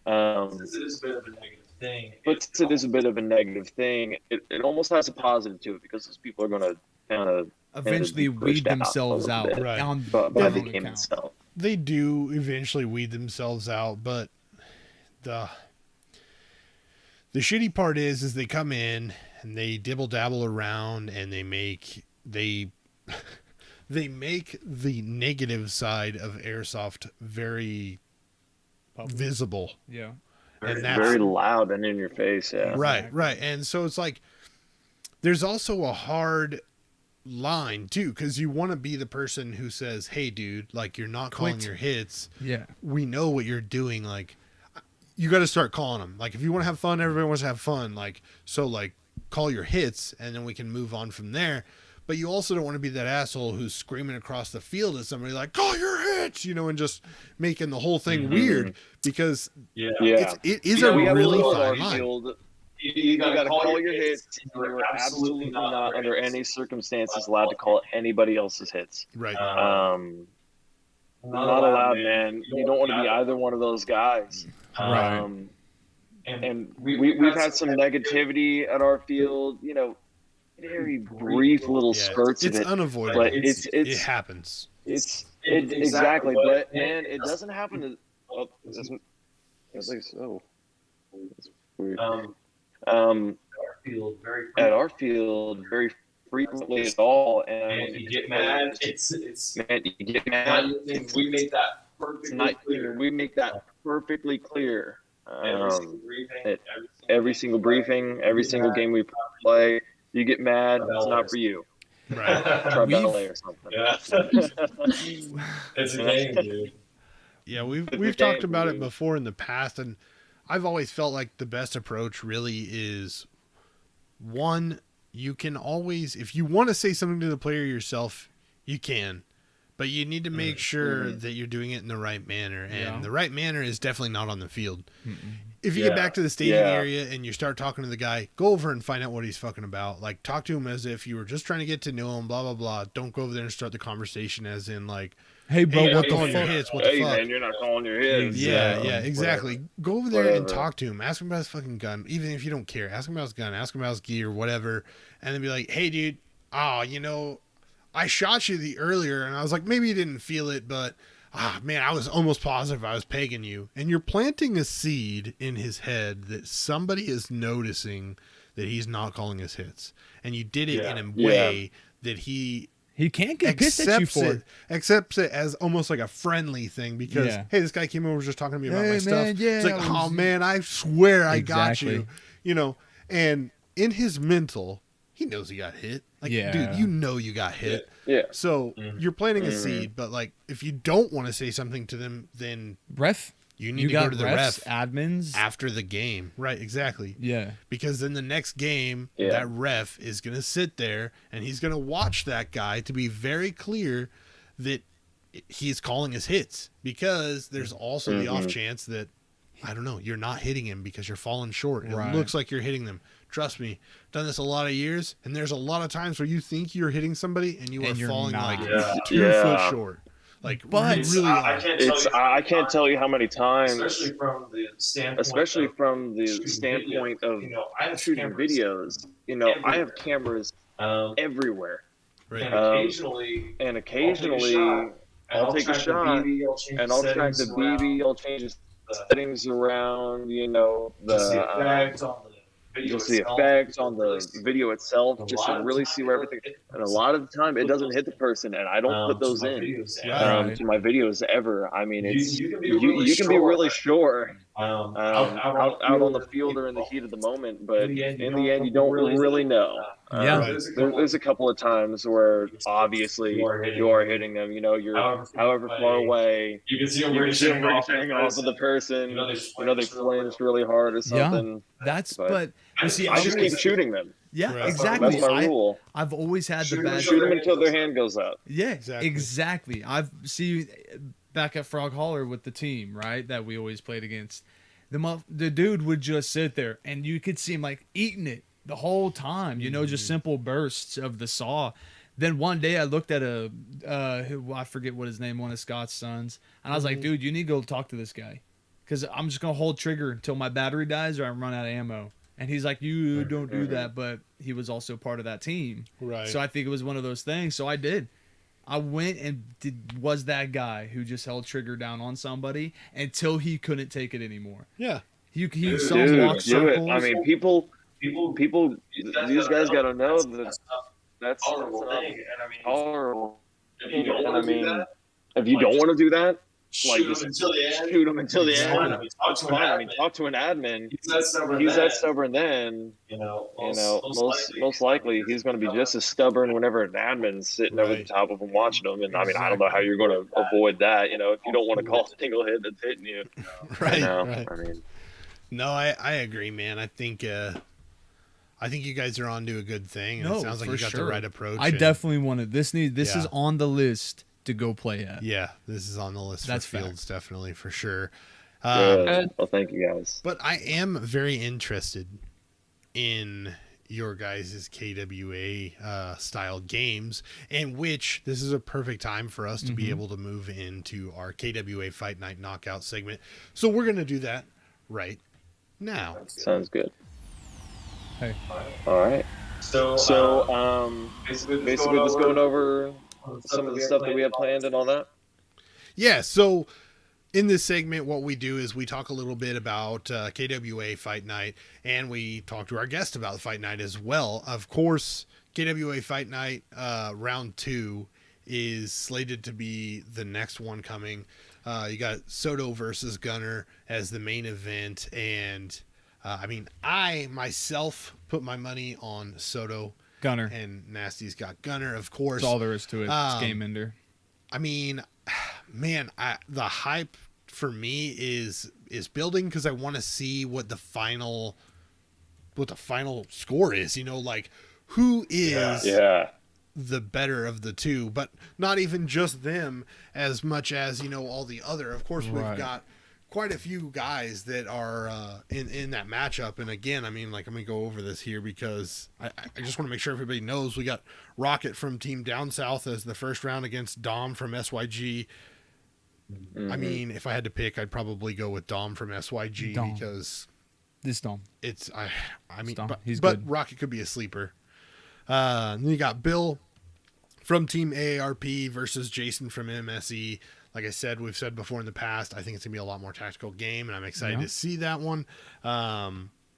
Since it is a bit of a negative thing. But since it is a bit of a negative thing, it almost has a positive to it, because those people are going to kind of eventually weed themselves out. By the game itself. They do eventually weed themselves out, but the shitty part is they come in and they dibble dabble around and they make the negative side of Airsoft very visible. Yeah. And that's very loud and in your face. Yeah. Right. And so it's like, there's also a hard line too, because you want to be the person who says, hey dude, like, you're not calling your hits. Yeah. We know what you're doing. Like, you got to start calling them. Like, if you want to have fun, everybody wants to have fun. Like, so like, call your hits, and then we can move on from there. But you also don't want to be that asshole who's screaming across the field at somebody like, call your hits, and just making the whole thing weird, because it is a really fine line. You got to call your hits. You are absolutely not under any circumstances allowed to call anybody else's hits. Right. Not allowed, man. You don't want to be either one of those guys. Right. And we've had some negativity at our field, very brief little spurts of it. It's unavoidable. But it happens. Exactly. But, man, it doesn't happen to – it doesn't – at least, it's weird. At our field, very frequently at all, and you get mad. You get mad. We make that perfectly clear. We make that perfectly clear. At every single briefing, every single game we play, you get mad. It's not for you. Right. Try ballet or something. Yeah. It's a game, dude. Yeah, we've talked about it before in the past, and I've always felt like the best approach really is, one, you can always, if you want to say something to the player yourself, you can, but you need to make sure that you're doing it in the right manner, and the right manner is definitely not on the field. If you get back to the staging area and you start talking to the guy, go over and find out what he's fucking about. Like, talk to him as if you were just trying to get to know him, blah, blah, blah. Don't go over there and start the conversation as in, like, hey, bro, what the fuck? Your hits, what the fuck? Man, you're not calling your hits. Yeah, exactly. Whatever. Go over there and talk to him. Ask him about his fucking gun, even if you don't care. Ask him about his gun. Ask him about his gear, whatever. And then be like, hey, dude, I shot you earlier, and I was like, maybe you didn't feel it, but man, I was almost positive I was pegging you. And you're planting a seed in his head that somebody is noticing that he's not calling his hits. And you did it in a way that he can't get pissed at you for it. Accepts it as almost like a friendly thing because, hey, this guy came over just talking to me about my stuff. It's like, oh, man, I swear I got you. And in his mental, he knows he got hit. Like, dude, you got hit. Yeah. So you're planting a seed, but like, if you don't want to say something to them, then you need to go to the ref admins after the game. Right. Exactly. Yeah. Because then the next game, that ref is going to sit there and he's going to watch that guy to be very clear that he's calling his hits, because there's also the off chance that, I don't know, you're not hitting him because you're falling short. It looks like you're hitting them. Trust me, done this a lot of years, and there's a lot of times where you think you're hitting somebody and you are falling like 2 foot short. Like, but really, I can't tell you how many times, especially from the standpoint of shooting videos. I have cameras everywhere, and occasionally I'll take a shot and I'll track the BB. I'll change the settings around. Just the effects on the video itself, just to really see where everything. And a lot of the time, it doesn't hit the person, and I don't put those in to my videos ever. I mean, it's you can be really sure out on the field or in the heat of the moment, but in the end, you don't really know. There's a couple of times where obviously you are hitting them. You're however far away. You can see them ricocheting off of the person. They flinched really hard or something. But you see, I just keep shooting them. Yeah, exactly. That's my rule. I've always had the bad. Shoot them until their hand goes up. Yeah, exactly. I've see back at Frog Holler with the team, right, that we always played against. The dude would just sit there, and you could see him like eating it the whole time. Just simple bursts of the saw. Then one day I looked at I forget what his name, one of Scott's sons, and I was like, dude, you need to go talk to this guy, because I'm just gonna hold trigger until my battery dies or I run out of ammo. And he's like, you don't do that, but he was also part of that team. Right. So I think it was one of those things. So I did. I went and was that guy who just held trigger down on somebody until he couldn't take it anymore. Yeah. He saw him walk circles. I mean, people, these guys got to know that that's horrible. And I mean, if you don't want to do that, shoot him until the end. It's fine. I mean, talk to an admin. He's that stubborn then. Most likely he's going to be just as stubborn whenever an admin's sitting over the top of him watching him. And I mean, I don't know how you're going to avoid that. If you don't want to call a single hit that's hitting you. Right. I mean, no, I agree, man. I think I think you guys are on to a good thing, and No, it sounds like for you got the sure. right approach. I and- definitely want to. This Yeah. is on the list to go play at. Yeah, this is on the list That's for Fields, definitely, for sure. Good. Good. Well, thank you guys. But I am very interested in your guys' KWA style games, in which this is a perfect time for us to be able to move into our KWA Fight Night Knockout segment. So we're going to do that right now. Sounds good. Hey. All right. So basically just going over some of the stuff that we have planned and all that. Yeah, so in this segment, what we do is we talk a little bit about KWA Fight Night, and we talk to our guest about Fight Night as well. Of course, KWA Fight Night round 2 is slated to be the next one coming. You got Soto versus Gunner as the main event, and I myself put my money on Soto. Gunner. And Nasty's got Gunner, of course. That's all there is to it. It's game ender. I mean, man, the hype for me is building, because I want to see what the final score is. You know, like who is the better of the two, but not even just them as much as, you know, all the other. Of course, we've got quite a few guys that are in that matchup. And again, I mean, like, I'm going to go over this here because I just want to make sure everybody knows we got Rocket from Team Down South as the first round against Dom from SYG. I mean, if I had to pick, I'd probably go with Dom from SYG because this Dom. It's I mean, Dom. but good. Rocket could be a sleeper. Then you got Bill from Team AARP versus Jason from MSE. Like I said, we've said before in the past, I think it's gonna be a lot more tactical game, and I'm excited to see that one.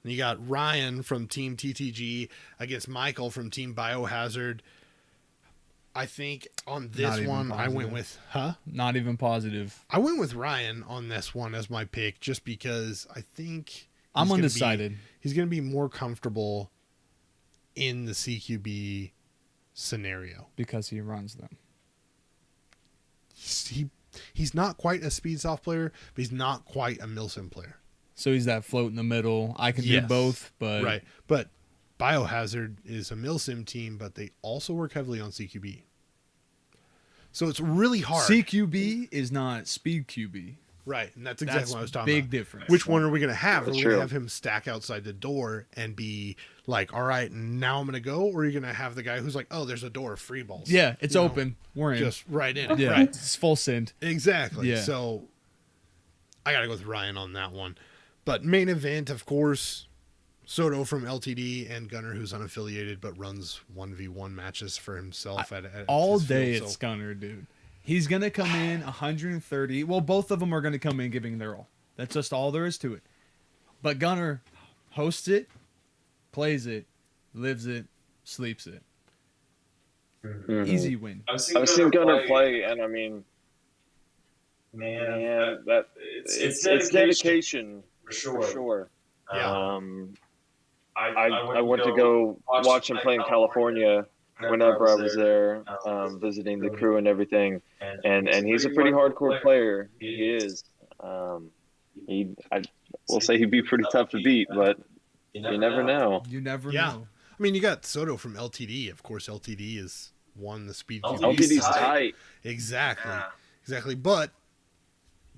You got Ryan from Team TTG against Michael from Team Biohazard. I think on this one, I went with Not even positive. I went with Ryan on this one as my pick, just because I think I'm undecided. He's going to be more comfortable in the CQB scenario Because he runs them. He's not quite a speed soft player, but he's not quite a Milsim player. So he's that float in the middle. I can do both, but right. But Biohazard is a Milsim team, but they also work heavily on CQB. So it's really hard. CQB is not speed QB. Right, and that's exactly what I was talking big about. difference. Which one are we going to have? Are That's we going true. to have him stack outside the door and be like, all right, now I'm going to go? Or are you going to have the guy who's like, oh, there's a door, free balls? Yeah, it's You know, open. We're in. Just right in it. yeah, Right. it's full send. Exactly. Yeah. So I got to go with Ryan on that one. But main event, of course, Soto from LTD and Gunner, who's unaffiliated but runs 1v1 matches for himself at All his day field. it's Gunner, dude. He's going to come in 130. Well, both of them are going to come in giving their all. That's just all there is to it. But Gunner hosts it, plays it, lives it, sleeps it. Easy win. I've seen Gunner play, and I mean, man, that it's dedication for sure. Yeah. I went to go watch him play in California whenever I was there, visiting the crew and everything, and he's a pretty hardcore player. He is. I will say he'd be pretty tough to beat, but you never know. You never Yeah. know. I mean, you got Soto from LTD. Of course, LTD is won the speed QB. LTD's tight. Exactly. Exactly. But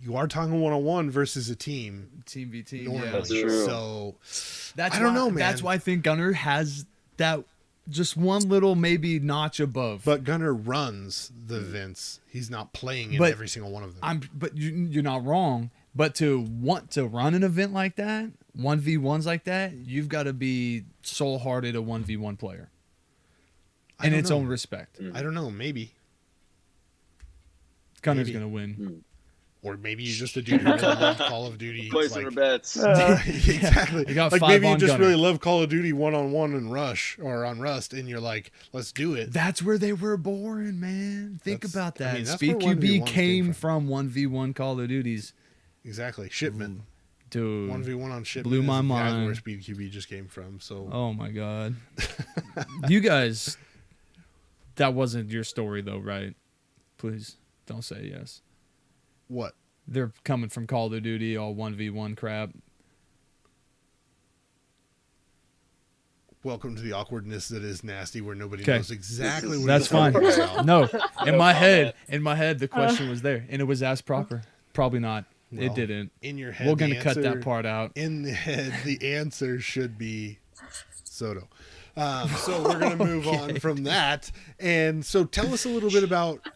you are talking one-on-one versus a team. Team v team. Normally. Yeah. That's true. So That's I don't why- know, man. That's why I think Gunner has that just one little maybe notch above. But Gunner runs the events. He's not playing in But every single one of them. But you're not wrong. But to want to run an event like that, 1v1s like that, you've got to be soul-hearted a 1v1 player. I In don't its know. own respect. I don't know. Maybe. Gunner's Maybe. going to win. Or maybe you're just a dude who really loves Call of Duty. Placing her bets. Exactly. You got Like 5 maybe you on just Gunner. really love Call of Duty one-on-one and Rush or on Rust, and you're like, let's do it. That's where they were born, man. Think That's- about that. I mean, that's Speed where QB 1v1s came came from 1v1 Call of Duties. Exactly. Shipment. Dude. 1v1 on shipment. Blew is my exactly mind. where Speed QB just came from. So Oh, my God. You guys, that wasn't your story, though, right? Please don't say yes. what? They're coming from Call of Duty, all 1v1 crap. welcome to the awkwardness that is nasty, where nobody 'Kay. knows exactly what That's you're fine. talking about. No, in No my comment. head, the question was there, and it was asked proper. Probably not. Well, it didn't. In your head, We're the gonna cut that answer- part out. In the head, the answer should be Soto. So we're going to move on from that. And so tell us a little bit about,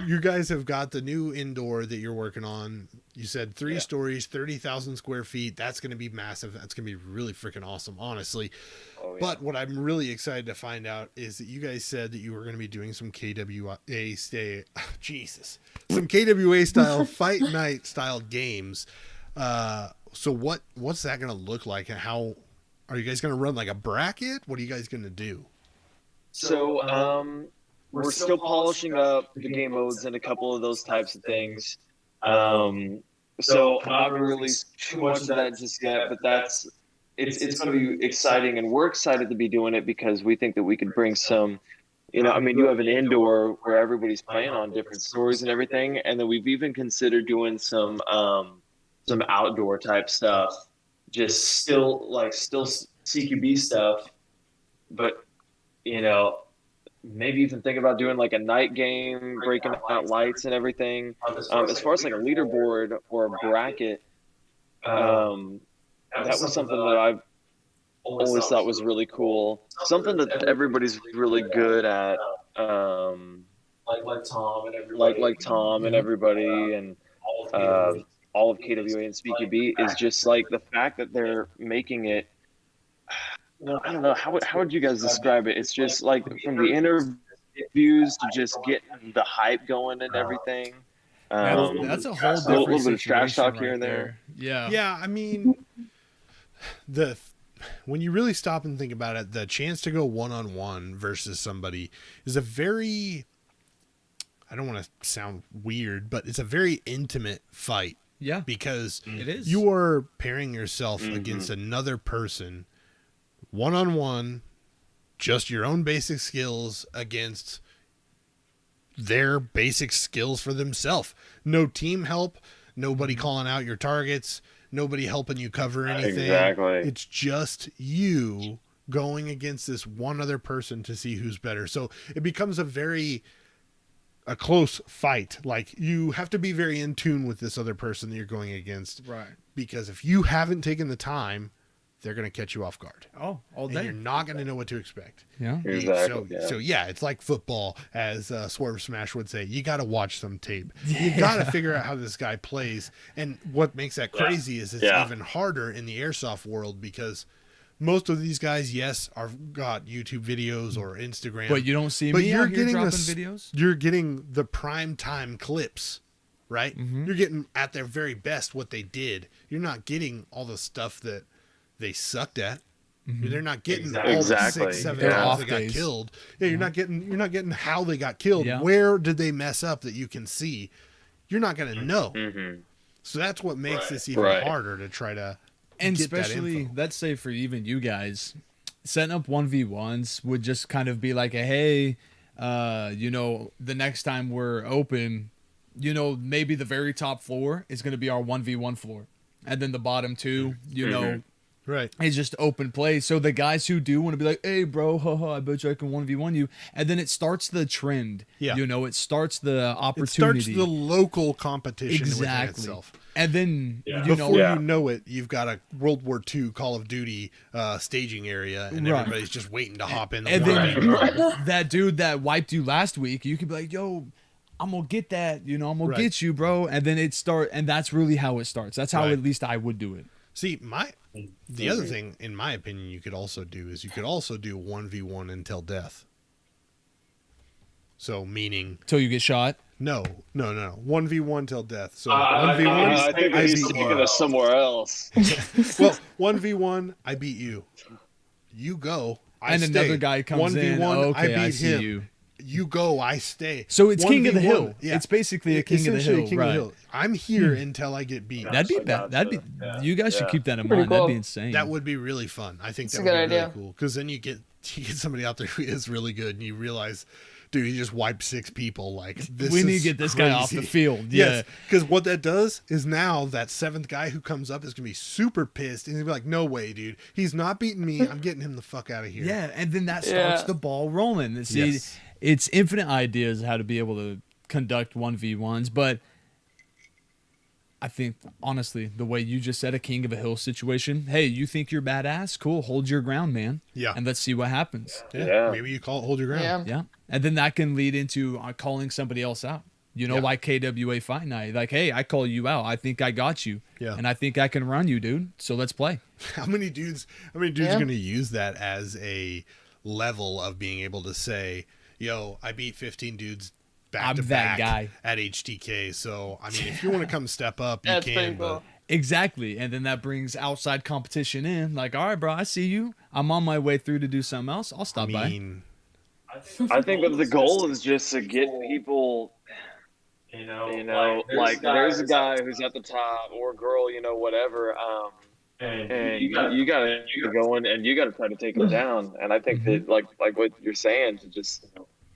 you guys have got the new indoor that you're working on. You said 3 stories, 30,000 square feet. That's going to be massive. That's going to be really freaking awesome, honestly. Oh, yeah. But what I'm really excited to find out is that you guys said that you were going to be doing some KWA some KWA style fight night style games. So what's that going to look like, and how are you guys going to run like a bracket? What are you guys going to do? So we're still polishing up the game modes and a couple of those types of things. So I'm not going to release too much of that just yet, but it's going to be exciting, and we're excited to be doing it because we think that we could bring some, you have an indoor where everybody's playing on different stories and everything, and then we've even considered doing some outdoor type stuff, just still CQB stuff, but maybe even think about doing like a night game, breaking out lights and everything. As far as like a leaderboard or a bracket, that was something that I've always thought was really cool. Something that everybody's really good at, like Tom and everybody, and all of KWA and SpeakyB, is just like the fact that they're making it. I don't know, how would you guys describe it? It's just like from the interviews to just getting the hype going and everything. That's a whole different little bit of trash talk situation here right and there. there. Yeah. Yeah, I mean, when you really stop and think about it, the chance to go one-on-one versus somebody is a very, I don't want to sound weird, but it's a very intimate fight. Yeah. Because It is. you are pairing yourself against another person one-on-one, just your own basic skills against their basic skills for themselves. No team help, nobody calling out your targets, nobody helping you cover anything. Exactly. It's just you going against this one other person to see who's better. So it becomes a close fight. Like, you have to be very in tune with this other person that you're going against. Right. Because if you haven't taken the time, they're going to catch you off guard. Oh, all And day. you're not going to know what to expect. Yeah. Exactly. So yeah, it's like football, as Swerve Smash would say. You got to watch some tape. You got to figure out how this guy plays. And what makes that crazy is it's even harder in the airsoft world, because most of these guys, yes, got YouTube videos or Instagram. But you don't see But me you're out here getting dropping a- videos. You're getting the prime time clips, right? Mhm. You're getting at their very best what they did. You're not getting all the stuff that they sucked at. They're not getting all the Exactly. 6-7 Their times off they got days. killed. Yeah, you're not getting how they got killed. Yeah. Where did they mess up that you can see? You're not going to know. Mm-hmm. So that's what makes this even Right. harder to try to And get that especially, info. let's say for even you guys, setting up 1v1s would just kind of be like a, hey, the next time we're open, maybe the very top floor is going to be our 1v1 floor. And then the bottom two, Right. it's just open play. So the guys who do want to be like, hey, bro, haha, I bet you I can 1v1 you. And then it starts the trend. Yeah. It starts the It opportunity. starts the local competition within Exactly. itself. And then, Before Yeah. you know it, you've got a World War II Call of Duty staging area, and Right. everybody's just waiting to hop in. The and water. then that dude that wiped you last week, you could be like, yo, I'm gonna get that, I'm gonna Right. get you, bro. And then and that's really how it starts. That's how Right. at least I would do it. See, the other thing, in my opinion, you could also do is you could also do 1v1 until death. So meaning, Till you get shot. no, 1v1 till death. So I 1v1, think I he's beat thinking you. of somewhere else. Well, 1v1, I beat you. You go, I And stay. another guy comes in. 1v1, Okay, I beat I see him. you. You go, I stay. So it's King of the 1v1, Hill. Yeah. It's basically a King of the Essentially Hill, King right? of the Hill. I'm here until I get beat. That'd be Gotcha, bad. That'd be. gotcha. You guys should Yeah. keep that in Pretty mind. That'd be cool. insane. That would be really fun. I think It's that a would good be really idea. cool, because then you get somebody out there who is really good, and you realize, dude, he just wiped 6 people. Like, this we need is to get this guy off the crazy. field. Yeah. Yes, because what that does is now that 7th guy who comes up is gonna be super pissed, and he's gonna be like, "No way, dude, he's not beating me. I'm getting him the fuck out of here." Yeah, and then that starts Yeah. the ball rolling. See, Yes. it's infinite ideas how to be able to conduct 1v1s, but I think, honestly, the way you just said, a king of a hill situation, hey, you think you're badass? Cool, hold your ground, man. Yeah. And let's see what happens. Yeah. Maybe you call it hold your ground. Yeah. Yeah. And then that can lead into calling somebody else out. You know, Yeah. like KWA Fight Night. Like, hey, I call you out. I think I got you. Yeah. And I think I can run you, dude. So let's play. How many dudes Yeah. are going to use that as a level of being able to say, yo, I beat 15 dudes back I'm to that back guy. at HTK. So, I mean, if you want to come step up, you That's can. pretty But cool. Exactly. And then that brings outside competition in. Like, all right, bro, I see you. I'm on my way through to do something else. I'll I stop by. mean, I think that the goal is just to get people, you know, like there's a guy who's at the top or girl, you know, whatever, and you gotta go in and you gotta try to take them down. And I think that like what you're saying, to just,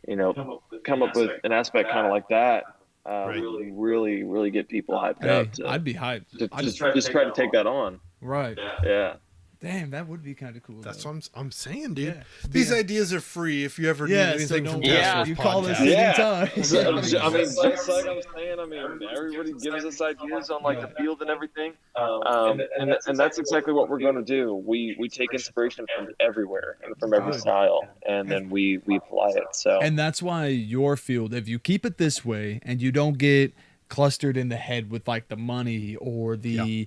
you know, come up with an aspect kind of like that, Right. really get people hyped Hey, up. I'd be hyped. I'd Just try to take that on. Right. Yeah. Damn, that would be kind of cool. that's though. what I'm saying, dude. Yeah. These Yeah. ideas are free if you ever need Yeah, so anything don't from Yeah. Task Force you call us Podcast. anytime. So, I mean, just like I was saying, I mean, everybody gives us ideas on like the field and everything, and that's exactly what we're going to do. We take inspiration from everywhere and from every Good. style, and then we apply it. So And that's why your field, if you keep it this way and you don't get clustered in the head with like the money or the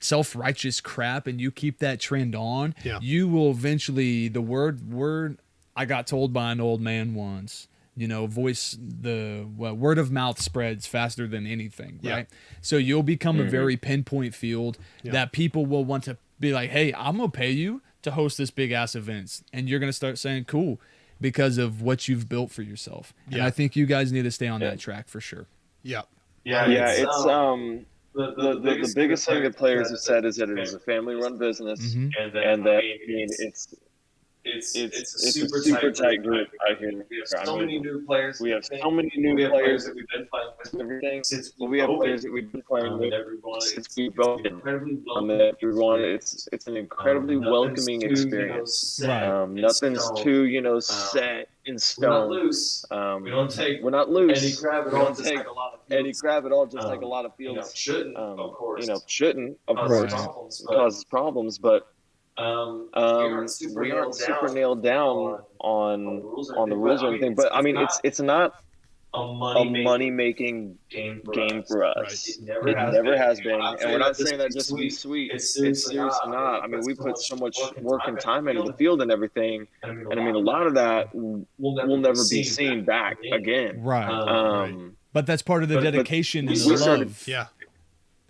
self-righteous crap, and you keep that trend on, Yeah. you will eventually, the word I got told by an old man once, you know, word of mouth spreads faster than anything, Yeah. right? So you'll become a very pinpoint field Yeah. that people will want to be like, hey, I'm gonna pay you to host this big ass events, and you're gonna start saying cool because of what you've built for yourself. And Yeah. I think you guys need to stay on that track for sure. Yeah. yeah, it's the biggest thing that players have said is that it is a family-run business, Mhm. and that I mean it's a super tight group out here. We have so many new players. We have so many new players that we've been playing with. Everything. We have players that we've been playing with since we've opened. Everyone, it's an incredibly welcoming experience. Right. Nothing's too set in stone. We're not loose. Any crab at all, just like a lot of fields. Any crab at all, just like a lot of fields. Shouldn't, of course, cause problems, but we aren't super nailed down on the rules or anything. But I mean, it's not a money making game for us. It never has been, and we're not saying that just to be sweet. It's seriously not. I mean, we put so much work and time into the field and everything, and I mean, a lot of that will never be seen back again. Right. But that's part of the dedication and the we started- love. Yeah.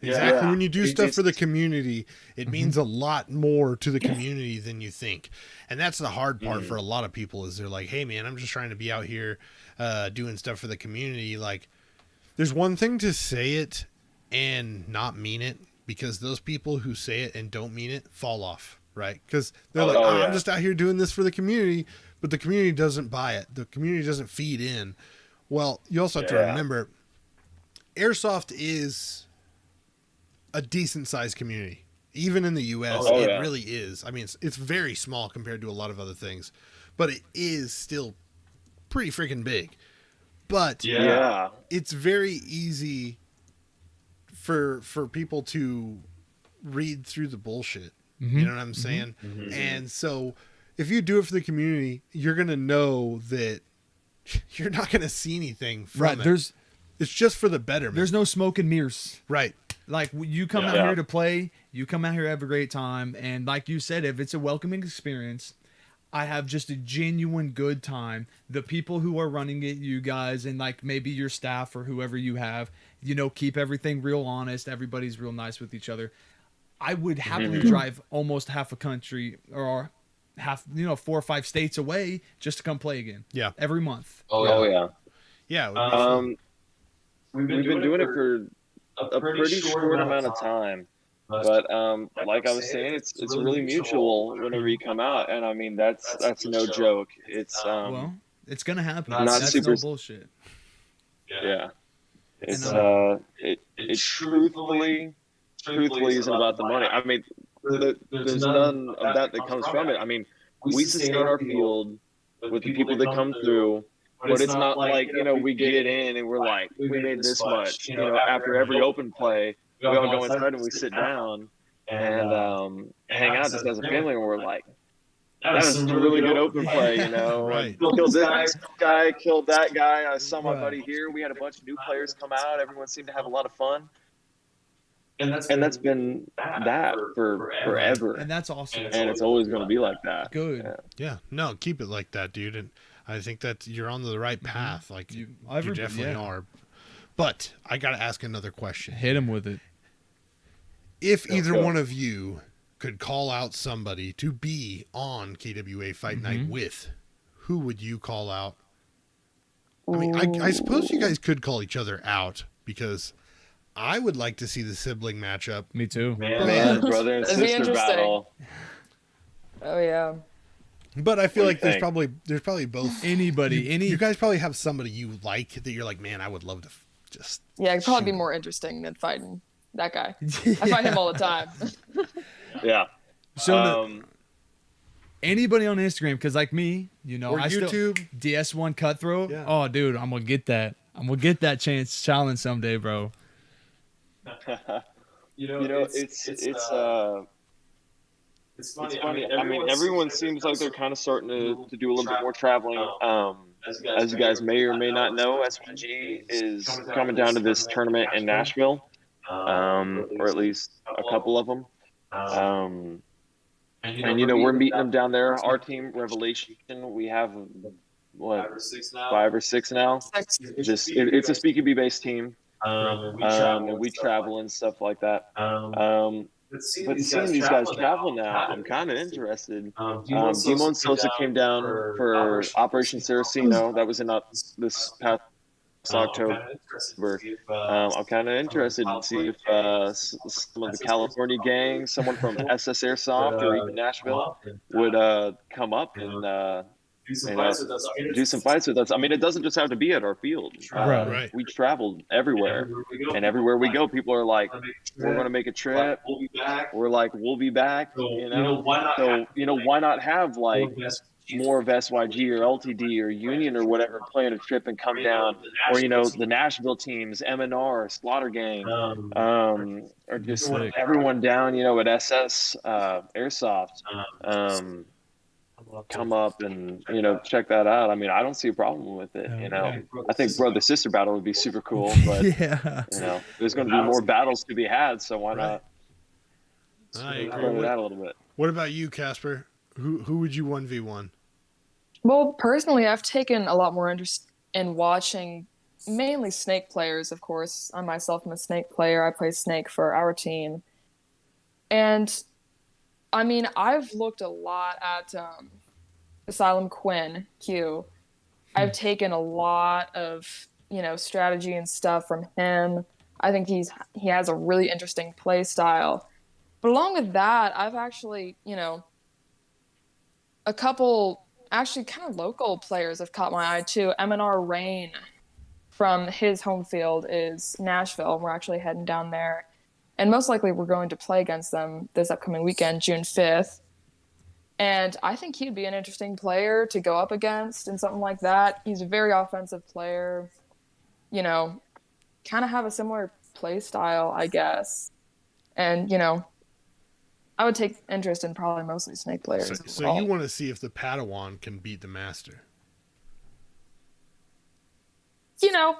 Exactly. Yeah. When you do It- stuff it's- for the community, it means a lot more to the community than you think. And that's the hard part for a lot of people is they're like, hey, man, I'm just trying to be out here doing stuff for the community. Like, there's one thing to say it and not mean it, because those people who say it and don't mean it fall off, right? Because they're like, I'm just out here doing this for the community, but the community doesn't buy it. The community doesn't feed in. Well, you also have to remember, Airsoft is a decent sized community, even in the US. It really is. I mean, it's very small compared to a lot of other things, but it is still pretty freaking big. But it's very easy for people to read through the bullshit. You know what I'm saying? And so if you do it for the community, you're going to know that you're not going to see anything from it. It's just for the betterment. There's no smoke and mirrors. Right. Like, you come out here to play, you come out here, have a great time, and like you said, if it's a welcoming experience, I have just a genuine good time. The people who are running it, you guys, and like maybe your staff or whoever you have, you know, keep everything real honest. Everybody's real nice with each other. I would happily drive almost half a country or half, 4 or 5 states away just to come play again. Yeah. Every month. Yeah. We've been doing it for a pretty short amount of time, but like I was saying, it's really mutual whenever you come out, and I mean that's no joke. It's Well, It's gonna happen. Not That's super- no bullshit. Yeah. It's And, it truthfully isn't about the money. I mean, there's none of that comes from it. I mean, we sustain our field with the people that come through, but it's not like, you know, we get in and we're like, we made this much. You know, after every open play, we all go inside and we sit down and hang out just as a family, and we're like, that was a really good open play, you know. Right. Killed this guy, killed that guy. I saw my buddy here. We had a bunch of new players come out. Everyone seemed to have a lot of fun. And that's been that for forever. And that's awesome. And it's always going to be like that. Good. Yeah, no, keep it like that, dude. And I think that you're on the right path. Like you definitely are. But I got to ask another question. Hit him with it. If either one of you could call out somebody to be on KWA Fight Night with, who would you call out? I mean, I suppose you guys could call each other out, because I would like to see the sibling matchup. Me too. Man, brother and That'd be sister interesting. battle. Oh yeah. But I feel What like do you there's probably both. Anybody, You guys probably have somebody you like that you're like, man, I would love to just. Yeah, it'd probably be shoot. more interesting than fighting that guy. I fight him all the time. Yeah. So anybody on Instagram, because like me, you know, Or I YouTube. still DS1 Cutthroat. Yeah. Oh, dude, I'm gonna get that. I'm gonna get that challenge someday, bro. You know, it's funny. I mean, everyone seems like they're kind of starting to do a little bit more traveling. As you guys may or may not know, SYG is coming down to this tournament in Nashville, or at least a couple of them. And you know, we're meeting them down there. Our team, Revelation, we have what, 5 or 6 now. Just it's a Speak and Be based team. And we travel and stuff like that. But seeing these guys travel now, I'm kind of interested. Dimon Sosa came down for Operation Saraceno. That was in this past October. I'm kind of interested to see if some of the California gang, someone from SS Airsoft or even Nashville, would come up and do some fights with us. I mean, it doesn't just have to be at our field. Right. We traveled everywhere, and everywhere we go, people are like, "We're going to make a trip." We're like, "We'll be back." You know, so you know, why not have like more of SYG or LTD or Union or whatever plan a trip and come down, or you know, the Nashville teams, MNR, Slaughter Gang, or just everyone down, you know, at SS Airsoft. Come up and, you know, check that out. I mean, I don't see a problem with it. You know, I think brother sister battle would be super cool, but you know, there's going to be more battles to be had, so why not I spread agree. it out a little bit? What about you, Casper? Who would you 1v1? Well, personally, I've taken a lot more interest in watching mainly Snake players, of course. I myself am a Snake player. I play Snake for our team. And, I mean, I've looked a lot at Asylum Quinn, Q. I've taken a lot of, you know, strategy and stuff from him. I think he has a really interesting play style. But along with that, I've actually, you know, a couple actually kind of local players have caught my eye too. MNR Rain from his home field is Nashville. We're actually heading down there. And most likely we're going to play against them this upcoming weekend, June 5th. And I think he'd be an interesting player to go up against in something like that. He's a very offensive player, you know, kind of have a similar play style, I guess. And, you know, I would take interest in probably mostly Snake players. So you want to see if the Padawan can beat the Master? You know,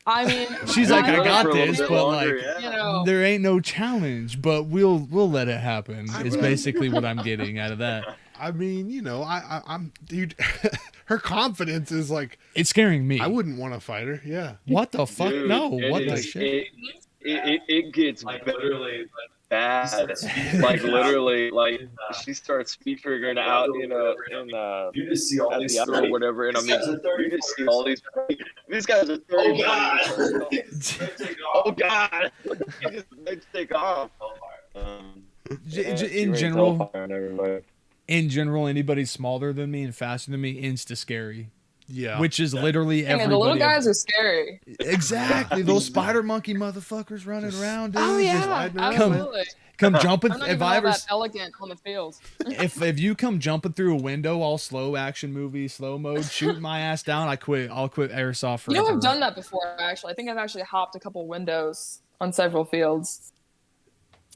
I mean, She's like, I got For a little this, bit but longer, like, yeah. you know, there ain't no challenge. But we'll let it happen. Is basically what I'm getting out of that. I mean, you know, I'm dude. Her confidence is like, It's scaring me. I wouldn't want to fight her. Yeah. What the fuck? Dude, No. What the it- shit? It gets literally bad. Like literally, like she starts speed triggering out, you know, in You just see all at these the outdoor or whatever, and I mean, you just see all these guys are 30. Oh God! They take off. In general, anybody smaller than me and faster than me, insta scary. Yeah. which is literally Dang it, everybody. the little guys are scary. Exactly, those spider monkey motherfuckers running around, dude. Oh just yeah, sliding around. absolutely. come jumping. I'm not If even I all ever, that elegant on the field. if you come jumping through a window, all slow action movie, slow mode, shooting my ass down, I quit. I'll quit airsoft You forever. know, I've done that before. Actually, I think I've actually hopped a couple windows on several fields.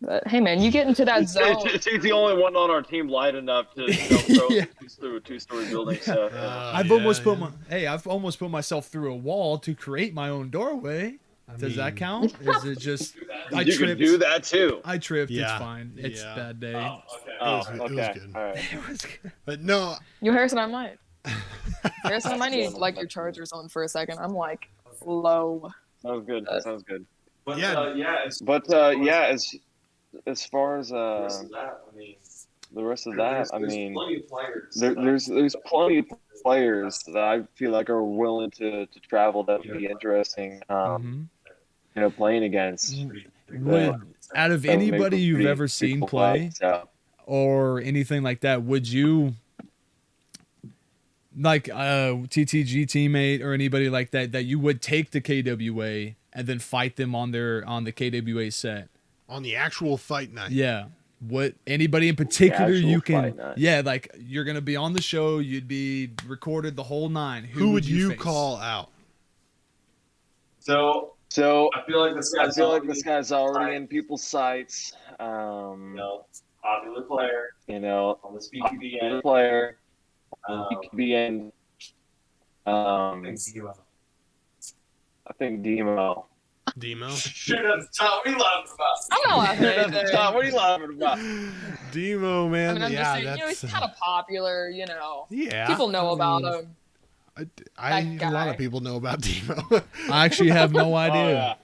But hey, man, you get into that zone. He's the only one on our team light enough to Yeah. through a 2-story building. So I've almost put I've almost put myself through a wall to create my own doorway. Does that count? Is it just I you tripped? can do that too. I tripped. Yeah. It's fine. It's a bad day. Oh, It was okay. good. All right. It was good. But no, You, Harrison, I might. Harrison, I might need like your chargers on for a second. I'm like low. Sounds good. Sounds good. yeah, But as far as the rest of that, I mean, there's plenty of players that I feel like are willing to travel that would be interesting. Playing against. Would out of That would make anybody for you've pretty- ever pretty seen cool play fights, yeah. or anything like that, would you like TTG teammate or anybody like that you would take the KWA and then fight them on the KWA set? on the actual fight night. Yeah. What anybody in particular actual you can fight night. yeah, like you're gonna be on the show, you'd be recorded the whole nine. Who would you face? call out? So I feel like this guy's already in people's sights. Popular player. On the speakeasy end. Player. Speakeasy end. I think Demo. Demo. Tom, what are you laughing about? I'm not laughing at anything. Tom, what are you laughing about? Demo, I man. mean, I'm yeah, just saying, that's he's kind of popular, yeah. People know about him. A lot guy. of people know about Demo. I actually have no idea.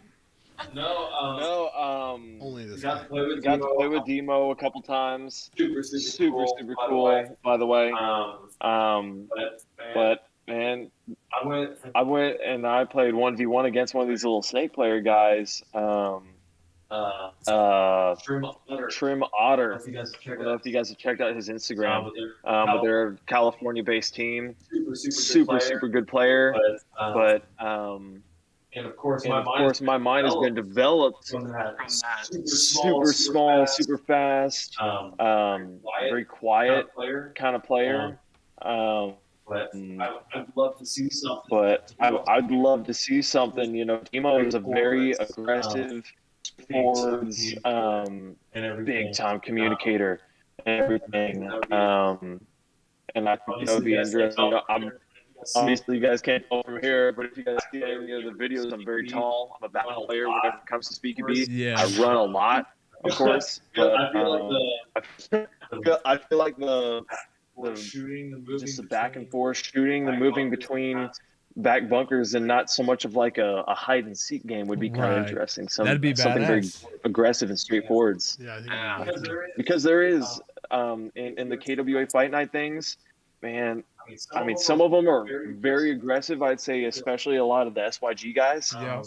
Only this Got guy. to play with Demo a couple times. Super cool, by the way. But man, I went and I played 1v1 against one of these little snake player guys. Trim Otter. I don't know if you guys have checked out his Instagram, but they're a California-based team. Super good player. But and of course, my mind has been developed from that super small, super fast, very quiet kind of player. But I'd love to see something. I'd love to see something. Demo is a very aggressive, forwards, big time communicator and everything. And I think that would be interesting. Obviously, you guys can't tell from here, but if you guys see any of the videos, I'm very tall. I'm a back player whenever it comes to speakeasy. Yeah. I run a lot, of course. But I feel like the just the back and forth shooting, the moving between back bunkers, and not so much of like a hide and seek game would be kind of interesting. That'd be something very badass. aggressive and straightforward. Yeah, I think Because there is in the KWA Fight Night things, man. I mean, some of them are very aggressive. I'd say, especially a lot of the SYG guys. Yeah.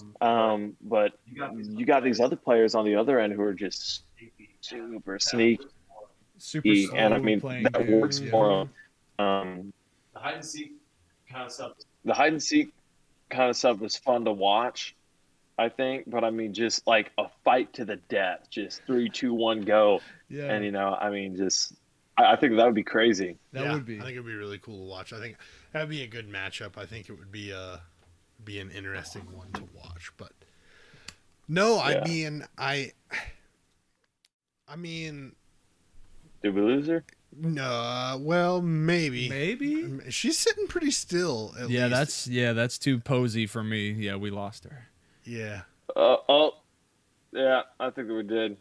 But you got these other players on the other end who are just super sneaky. Super slow And I mean playing that dudes, works yeah. for them. The hide and seek kind of stuff is fun to watch, I think. But I mean, just like a fight to the death, just 3, 2, 1, go. Yeah. And I mean, I think that would be crazy. That would be. I think it'd be really cool to watch. I think that'd be a good matchup. I think it would be an interesting one to watch. But no, I mean, Did we lose her? no. Well, maybe. Maybe. She's sitting pretty still. At least. that's too posy for me. Yeah, we lost her. Yeah. Yeah, I think we did.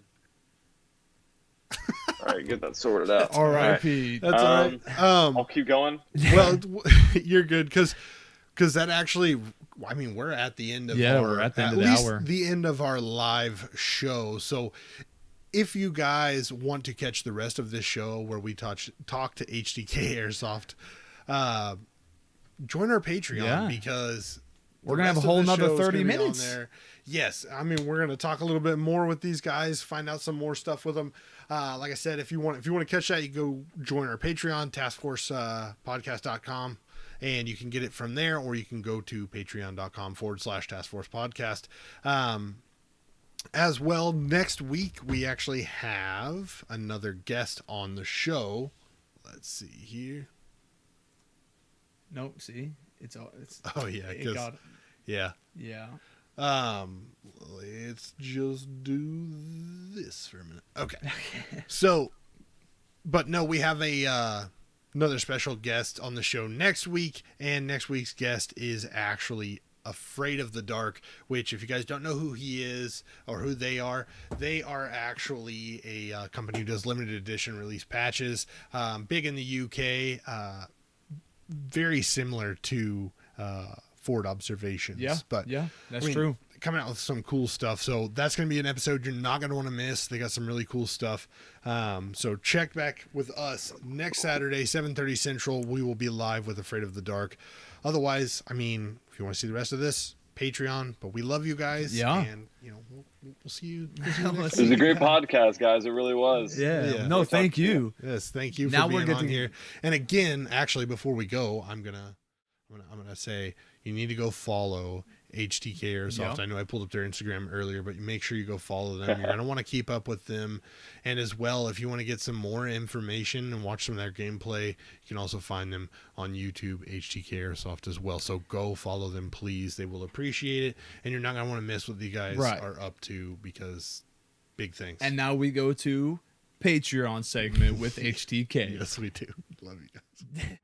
All right, get that sorted out. R.I.P. That's all right. I'll keep going. Well, you're good because that actually. I mean, we're at the end of we're at the end of the hour. The end of our live show. So, if you guys want to catch the rest of this show where we talk to HTK Airsoft, join our Patreon because we're gonna have a whole nother 30 minutes. There. Yes, I mean we're gonna talk a little bit more with these guys, find out some more stuff with them. Like I said, if you want to catch that, you go join our Patreon, taskforcepodcast.com, and you can get it from there, or you can go to patreon.com/taskforcepodcast. As well, next week we actually have another guest on the show. Let's see here. Nope. See, it's Oh yeah, it got, yeah. Let's just do this for a minute. Okay. So, but no, we have another special guest on the show next week, and next week's guest is actually Afraid of the Dark, which, if you guys don't know who he is or who they are actually a company who does limited edition release patches, big in the UK, very similar to Ford Observations. Yeah, but that's true. Coming out with some cool stuff. So that's going to be an episode you're not going to want to miss. They got some really cool stuff. So check back with us next Saturday, 7:30 Central. We will be live with Afraid of the Dark. Otherwise, I mean, if you want to see the rest of this, Patreon. But we love you guys. Yeah. And, we'll see you. Next It was a great podcast, guys. It really was. Yeah. No, thank you. Yes, thank you for Now being we're on here. And again, actually, before we go, I'm gonna say you need to go follow HTK Airsoft. Yeah. I know I pulled up their Instagram earlier, but make sure you go follow them. You're going to want to keep up with them. And as well, if you want to get some more information and watch some of their gameplay, you can also find them on YouTube, HTK Airsoft as well. So go follow them, please. They will appreciate it. And you're not going to want to miss what the guys are up to, because big things. And now we go to Patreon segment with HTK. Yes, we do. Love you guys.